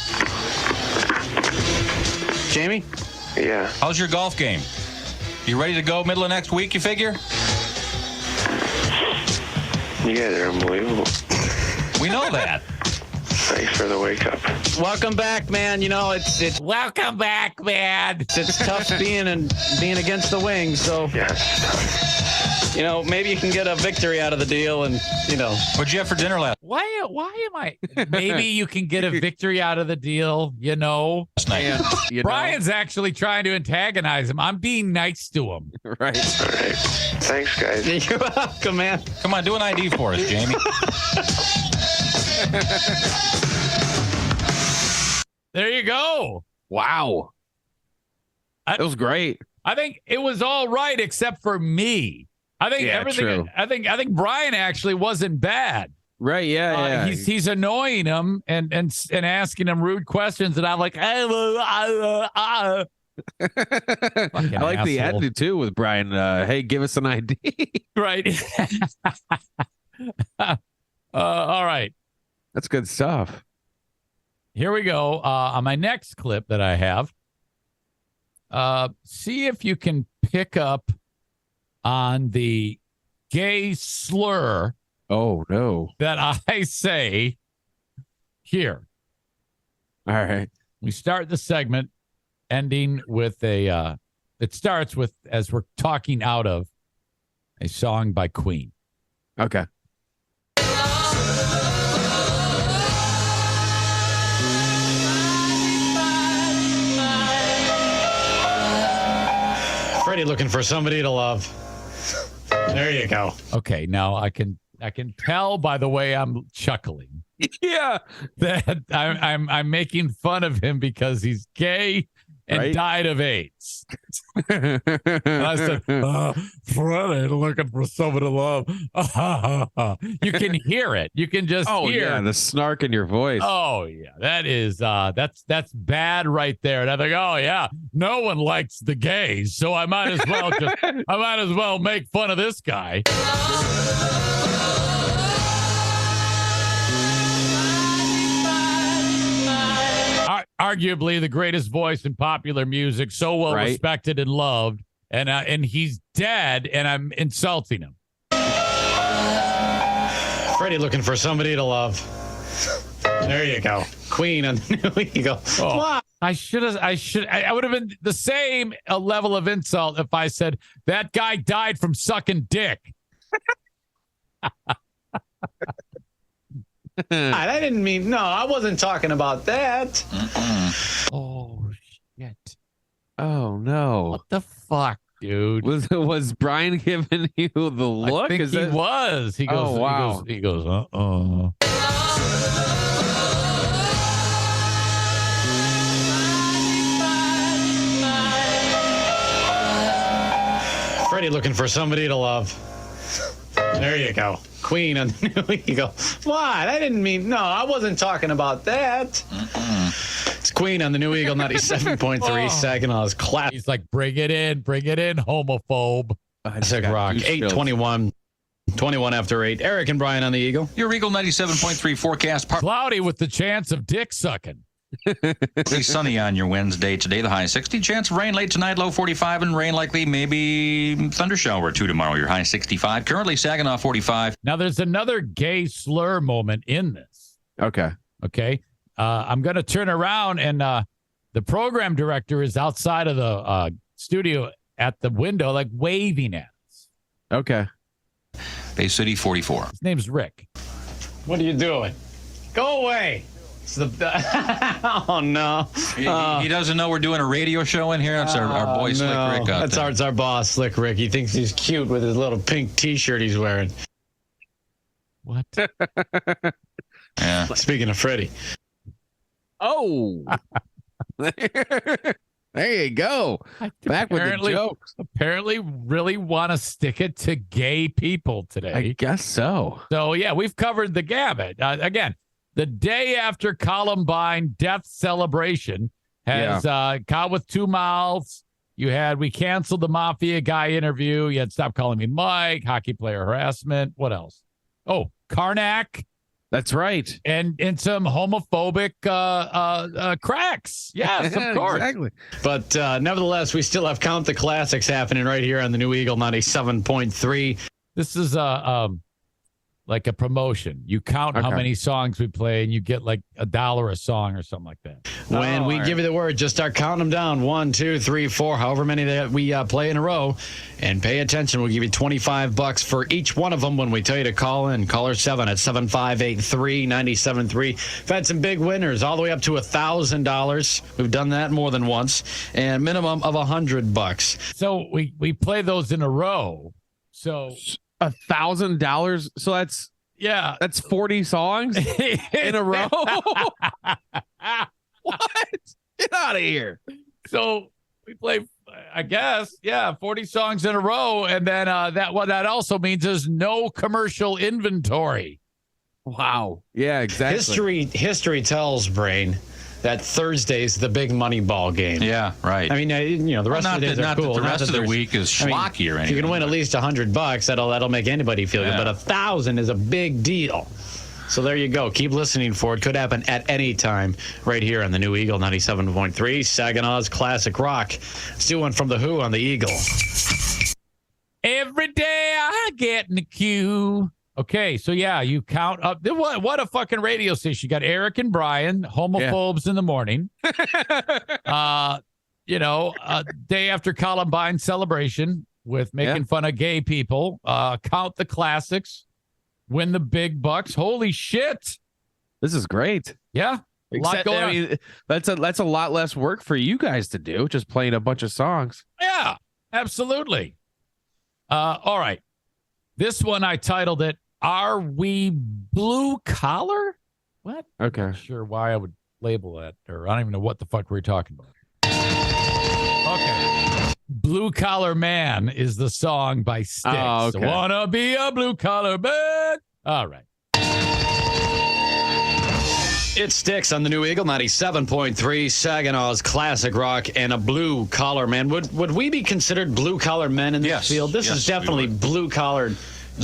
Jamie? Yeah. How's your golf game? You ready to go middle of next week, you figure? You guys are unbelievable. We know that. Thanks for the wake up. Welcome back, man. You know, it's Welcome back, man. it's tough being against the Wings. So, Yeah, it's tough. you know, maybe you can get a victory out of the deal, and you know. What'd you have for dinner last Why am I? Maybe you can get a victory out of the deal, you know? night? You know? Brian's actually trying to antagonize him. I'm being nice to him. Right. All right. Thanks, guys. You're welcome, man. Come on, do an ID for us, Jamie. There you go. Wow. That was great. I think it was all right except for me. I think Yeah, everything. true. I think Brian actually wasn't bad. Right. Yeah. He's annoying him and asking him rude questions, and I'm like, I like the asshole. attitude too with Brian. Hey, give us an ID. Right. All right. That's good stuff. Here we go. On my next clip that I have, see if you can pick up on the gay slur Oh no! that I say here. All right. We start the segment ending with a, it starts with, as we're talking out of, a song by Queen. Okay. Freddie looking for somebody to love. There you go. Okay, now I can tell by the way I'm chuckling Yeah. that I'm making fun of him because he's gay and Right. died of AIDS. And I said, Freddie looking for someone to love. You can hear it. You can just hear. Yeah, the snark in your voice. Oh yeah, that is that's bad right there. And I think, oh yeah, no one likes the gays, so I might as well make fun of this guy. Arguably the greatest voice in popular music, so well Right. respected and loved, and he's dead, and I'm insulting him. Freddie looking for somebody to love. There you go. Queen on the New Eagle. Oh. I would have been the same level of insult if I said that guy died from sucking dick. I didn't mean, no, I wasn't talking about that. Oh shit! Oh no! What the fuck, dude? Was Brian giving you the look? I think he was. He goes. Oh, wow. He goes. Freddie looking for somebody to love. There you go. Queen on the New Eagle. What? I didn't mean, no, I wasn't talking about that. It's Queen on the New Eagle 97.3 second on his class. He's like, bring it in, homophobe. Classic rock. 8:21. 21 after 8. Eric and Brian on the Eagle. Your Eagle 97.3 forecast. Cloudy with the chance of dick sucking. Partly sunny on your Wednesday today. The high 60. Chance of rain late tonight, low 45, and rain likely maybe thunder shower or two tomorrow. Your high 65. Currently Saginaw 45. Now there's another gay slur moment in this. Okay. Okay. I'm going to turn around and the program director is outside of the studio at the window, like waving at us. Okay. Bay City 44. His name's Rick. What are you doing? Go away. It's the oh no. He doesn't know we're doing a radio show in here. That's our boy Slick Rick out there. That's our boss, Slick Rick. He thinks he's cute with his little pink T-shirt he's wearing. What? Yeah. Speaking of Freddie. Oh. There you go. Back with the jokes. Apparently really want to stick it to gay people today. I guess so. So, yeah, we've covered the gamut. Again, the day after Columbine death celebration has Cow with Two Mouths. We canceled the Mafia guy interview. You had Stop Calling Me Mike, hockey player harassment. What else? Oh, Karnak. That's right. And some homophobic cracks. Yes, of course. Exactly. But nevertheless, we still have Count the Classics happening right here on the New Eagle 97.3. This is like a promotion. You count how many songs we play, and you get like $1 a song or something like that. When we give you the word, just start counting them down. 1, 2, 3, 4, however many that we play in a row. And pay attention. We'll give you $25 for each one of them when we tell you to call in. Caller 7 at 7583-97.3. We've had some big winners, all the way up to $1,000. We've done that more than once. And minimum of $100. So we play those in a row. So $1,000. So that's 40 songs in a row. What? Get out of here. So we play, I guess, 40 songs in a row, and then what that also means is no commercial inventory. Wow. Yeah, exactly. History tells, Brain, that Thursday's the big money ball game. Yeah, right. I mean, the rest of the days are cool. The rest of the week is schlocky or anything. If you can win at least $100, that'll make anybody feel good. But 1,000 is a big deal. So there you go. Keep listening for it. Could happen at any time right here on the new Eagle 97.3, Saginaw's Classic Rock. Let's do one from The Who on the Eagle. Every day I get in the queue. Okay, so yeah, you count up. What a fucking radio station. You got Eric and Brian, homophobes in the morning. Day after Columbine celebration with making fun of gay people. Count the classics. Win the big bucks. Holy shit. This is great. Yeah. Lot going on. That's a lot less work for you guys to do, just playing a bunch of songs. Yeah, absolutely. All right. This one I titled it, Are We Blue Collar? What? Okay. I'm not sure why I would label that, or I don't even know what the fuck we're talking about. Okay. Blue Collar Man is the song by Styx. Oh, okay. Wanna be a blue collar man. All right. It Styx on the new Eagle 97.3, Saginaw's Classic Rock, and a blue collar man. Would we be considered blue collar men in this field? This is definitely blue collared,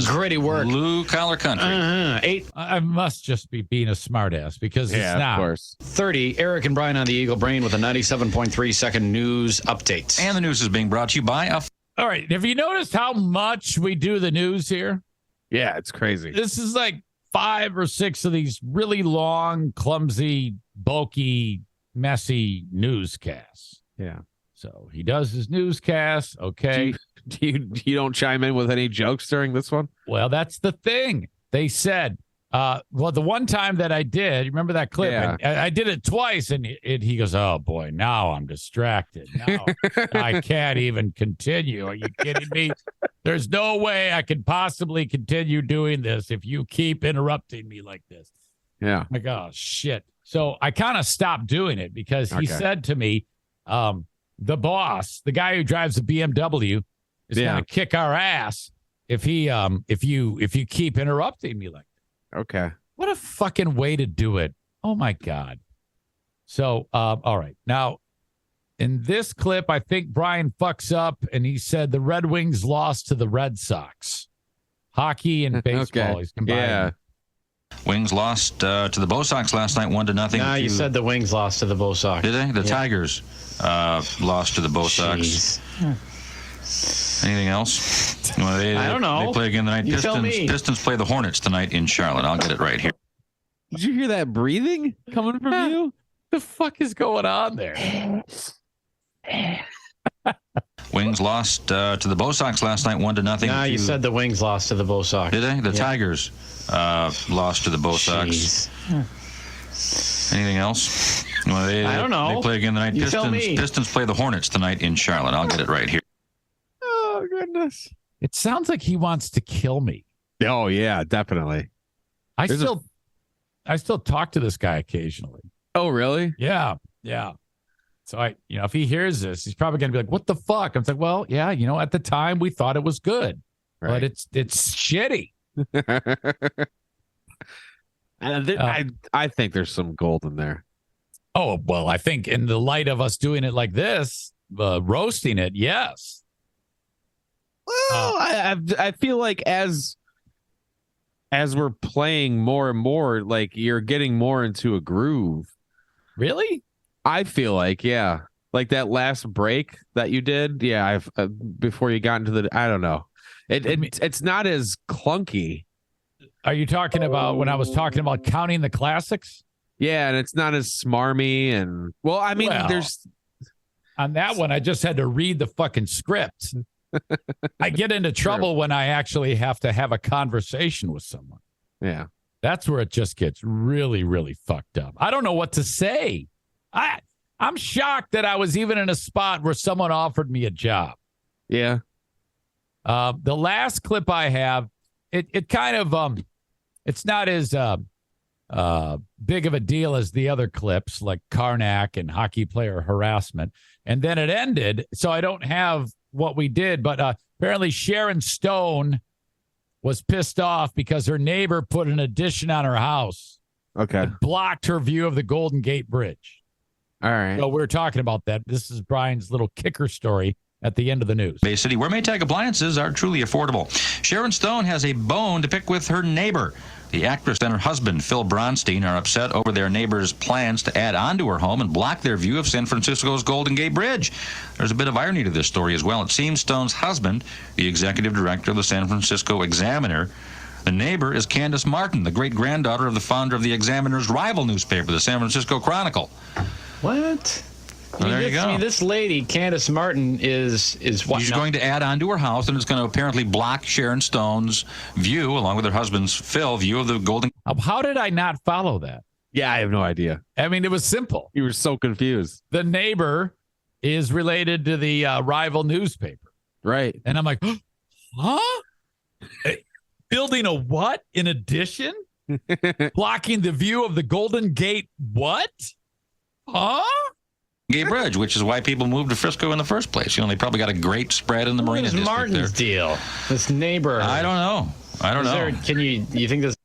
gritty work. Blue collar country. I must just be being a smartass because it's not. Of course. 30, Eric and Brian on the Eagle Brain with a 97.3 second news update. And the news is being brought to you by All right. Have you noticed how much we do the news here? Yeah, it's crazy. This is like 5 or 6 of these really long, clumsy, bulky, messy newscasts. Yeah. So he does his newscasts. Okay. You don't chime in with any jokes during this one? Well, that's the thing. They said, the one time that I did, remember that clip? Yeah. And I did it twice, and he goes, oh, boy, now I'm distracted. Now I can't even continue. Are you kidding me? There's no way I can possibly continue doing this if you keep interrupting me like this. Yeah. I'm like, oh, shit. So I kind of stopped doing it because he said to me, the boss, the guy who drives the BMW, is going to kick our ass if you keep interrupting me like that. Okay. What a fucking way to do it. Oh, my God. So, all right. Now, in this clip, I think Brian fucks up, and he said the Red Wings lost to the Red Sox. Hockey and baseball. He's combined. Yeah. Wings lost to the Bo Sox last night, 1-0. Nah, you said the Wings lost to the Bo Sox. Did they? The Tigers lost to the Bo Sox. Anything else? I don't know. They play again tonight. You tell me. Pistons play the Hornets tonight in Charlotte. I'll get it right here. Did you hear that breathing coming from you? The fuck is going on there? Wings lost to the Bo Sox last night, 1-0. Nah, you said the Wings lost to the Bo Sox. Did they? The Tigers lost to the Bo Sox. Anything else? I don't know. They play again tonight. You tell me. Pistons play the Hornets tonight in Charlotte. I'll get it right here. Oh, goodness. It sounds like he wants to kill me. Oh, yeah, definitely. I still talk to this guy occasionally. Oh, really? Yeah. Yeah. So if he hears this, he's probably going to be like, what the fuck? I'm like, well, yeah, at the time we thought it was good, but it's shitty. And I think there's some gold in there. Oh, well, I think in the light of us doing it like this, roasting it, yes. Well, I feel like as we're playing more and more, like you're getting more into a groove. Really? I feel like, yeah. Like that last break that you did, yeah, before you got into I don't know. It's not as clunky. Are you talking about when I was talking about counting the classics? Yeah, and it's not as smarmy and there's on that one I just had to read the fucking script. I get into trouble when I actually have to have a conversation with someone. Yeah. That's where it just gets really, really fucked up. I don't know what to say. I'm shocked that I was even in a spot where someone offered me a job. Yeah. The last clip I have, it kind of it's not as big of a deal as the other clips like Karnak and hockey player harassment. And then it ended, so I don't have what we did. But apparently Sharon Stone was pissed off because her neighbor put an addition on her house. Okay. It blocked her view of the Golden Gate Bridge. All right. So we're talking about that. This is Brian's little kicker story at the end of the news. Bay City, where Maytag appliances are truly affordable. Sharon Stone has a bone to pick with her neighbor. The actress and her husband, Phil Bronstein, are upset over their neighbor's plans to add onto her home and block their view of San Francisco's Golden Gate Bridge. There's a bit of irony to this story as well. It seems Stone's husband, the executive director of the San Francisco Examiner, the neighbor is Candace Martin, the great-granddaughter of the founder of the Examiner's rival newspaper, the San Francisco Chronicle. What? Well, there you go. I mean, this lady, Candace Martin, is what? She's going to add onto her house, and it's going to apparently block Sharon Stone's view, along with her husband's Phil, view of the Golden. How did I not follow that? Yeah, I have no idea. I mean, it was simple. You were so confused. The neighbor is related to the rival newspaper. Right. And I'm like, huh? Building a what in addition? Blocking the view of the Golden Gate what? Huh? Gate Bridge, which is why people moved to Frisco in the first place. You know, they probably got a great spread in the Marina District Martin's there. deal? This neighbor. I don't know. Can you think this?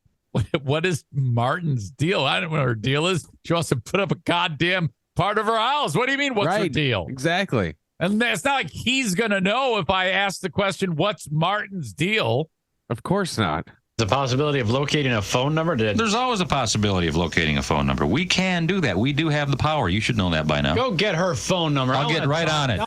What is Martin's deal? I don't know what her deal is. She wants to put up a goddamn part of her house. What do you mean, what's her deal? Exactly. And it's not like he's going to know if I ask the question, what's Martin's deal? Of course not. The possibility of locating a phone number? There's always a possibility of locating a phone number. We can do that. We do have the power. You should know that by now. Go get her phone number. I'll get right on it.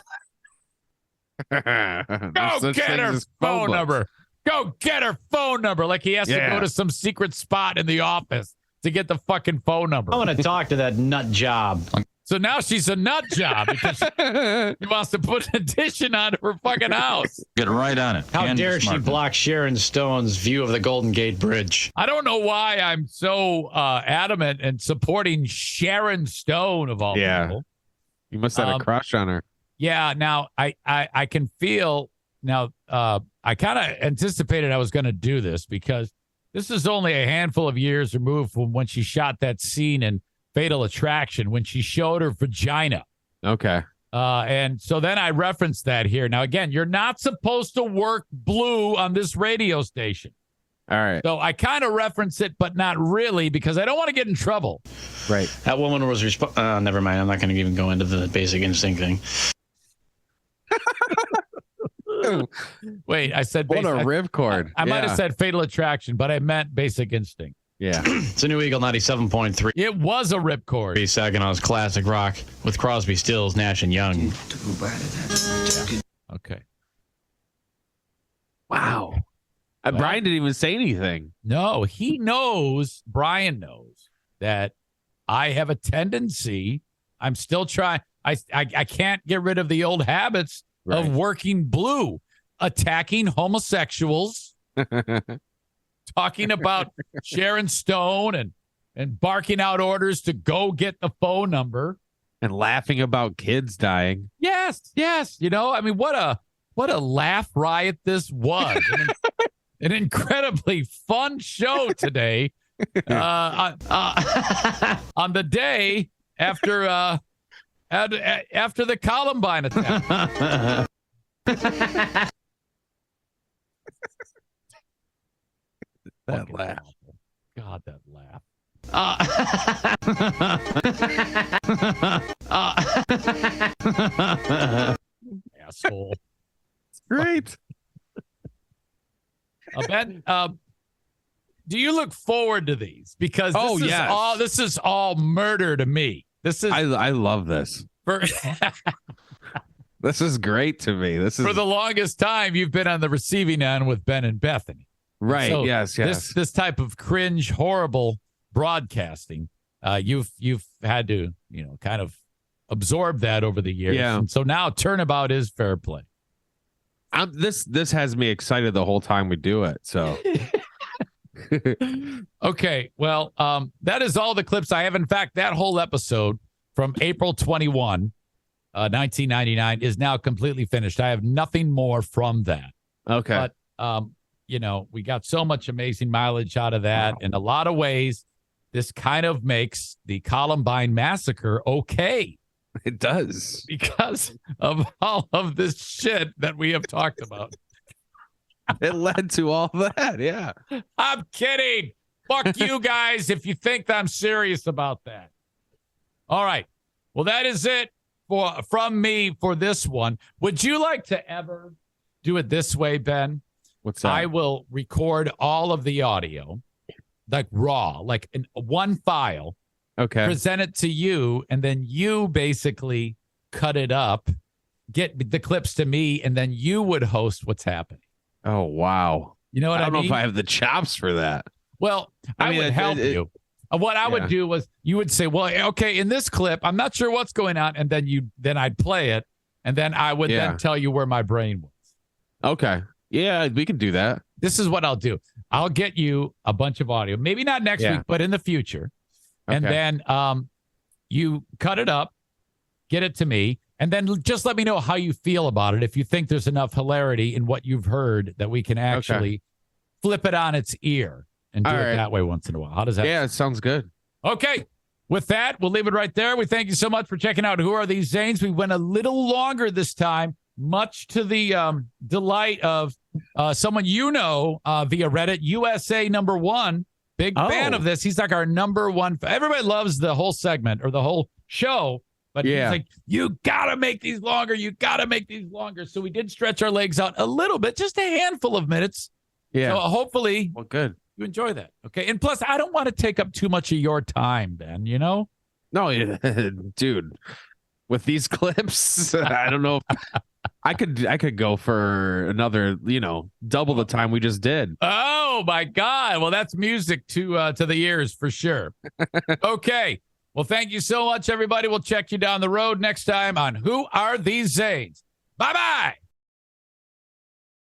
Go get her phone number. Go get her phone number. Like he has to go to some secret spot in the office to get the fucking phone number. I want to talk to that nut job. So now she's a nut job because she wants to put an addition onto her fucking house. Get right on it. How dare she block Sharon Stone's view of the Golden Gate Bridge? I don't know why I'm so adamant and supporting Sharon Stone of all people. You must have a crush on her. Yeah. Now I can feel now. I kind of anticipated I was going to do this because this is only a handful of years removed from when she shot that scene in Fatal Attraction when she showed her vagina. Okay. And so then I referenced that here. Now, again, you're not supposed to work blue on this radio station. All right. So I kind of reference it, but not really because I don't want to get in trouble. Right. That woman was never mind. I'm not going to even go into the Basic Instinct thing. Wait, I said what a ripcord. I might have said Fatal Attraction, but I meant Basic Instinct. Yeah. It's a New Eagle 97.3. It was a ripcord. Saginaw's classic rock with Crosby, Stills, Nash, and Young. Okay. Wow. Brian didn't even say anything. No, he knows, Brian knows that I have a tendency. I'm still trying. I can't get rid of the old habits of working blue, attacking homosexuals, talking about Sharon Stone and barking out orders to go get the phone number. And laughing about kids dying. Yes. You know, I mean, what a laugh riot this was. An incredibly fun show today on the day after the Columbine attack. That laugh. God, that laugh. Asshole. It's great. Ben, do you look forward to these? Because this is all murder to me. This is I love this. This is great to me. This is for the longest time you've been on the receiving end with Ben and Bethany. Right. So yes. This type of cringe, horrible broadcasting, you've had to, kind of absorb that over the years. Yeah. And so now turnabout is fair play. This has me excited the whole time we do it. So okay. Well, that is all the clips I have. In fact, that whole episode from April 21, 1999 is now completely finished. I have nothing more from that. Okay. But we got so much amazing mileage out of that. In a lot of ways, this kind of makes the Columbine massacre okay. It does. Because of all of this shit that we have talked about. It led to all that. Yeah. I'm kidding. Fuck you guys if you think I'm serious about that. All right. Well, that is it from me for this one. Would you like to ever do it this way, Ben? What's that? I will record all of the audio, like raw, like in one file. Okay. Present it to you, and then you basically cut it up, get the clips to me, and then you would host what's happening. Oh, wow. You know what I mean? don't know if I have the chops for that. Well, I would help you. What I would do was you would say, well, okay, in this clip, I'm not sure what's going on. And then I'd play it. And then I would then tell you where my brain was. Okay. Yeah, we can do that. This is what I'll do. I'll get you a bunch of audio, maybe not next week, but in the future. Okay. And then you cut it up, get it to me, and then just let me know how you feel about it. If you think there's enough hilarity in what you've heard that we can actually flip it on its ear and do it that way once in a while. How does that sound? It sounds good. Okay. With that, we'll leave it right there. We thank you so much for checking out Who Are These Zanes? We went a little longer this time, much to the delight of someone via Reddit, USA #1. Big fan of this. He's like our #1. Everybody loves the whole segment or the whole show. But he's like, you got to make these longer. You got to make these longer. So we did stretch our legs out a little bit, just a handful of minutes. Yeah. So hopefully good. You enjoy that. Okay. And plus, I don't want to take up too much of your time, Ben, you know? No, dude, with these clips, I don't know if I could go for another, double the time we just did. Oh my God. Well, that's music to the ears for sure. Okay. Well, thank you so much, everybody. We'll check you down the road next time on Who Are These Zanes? Bye-bye.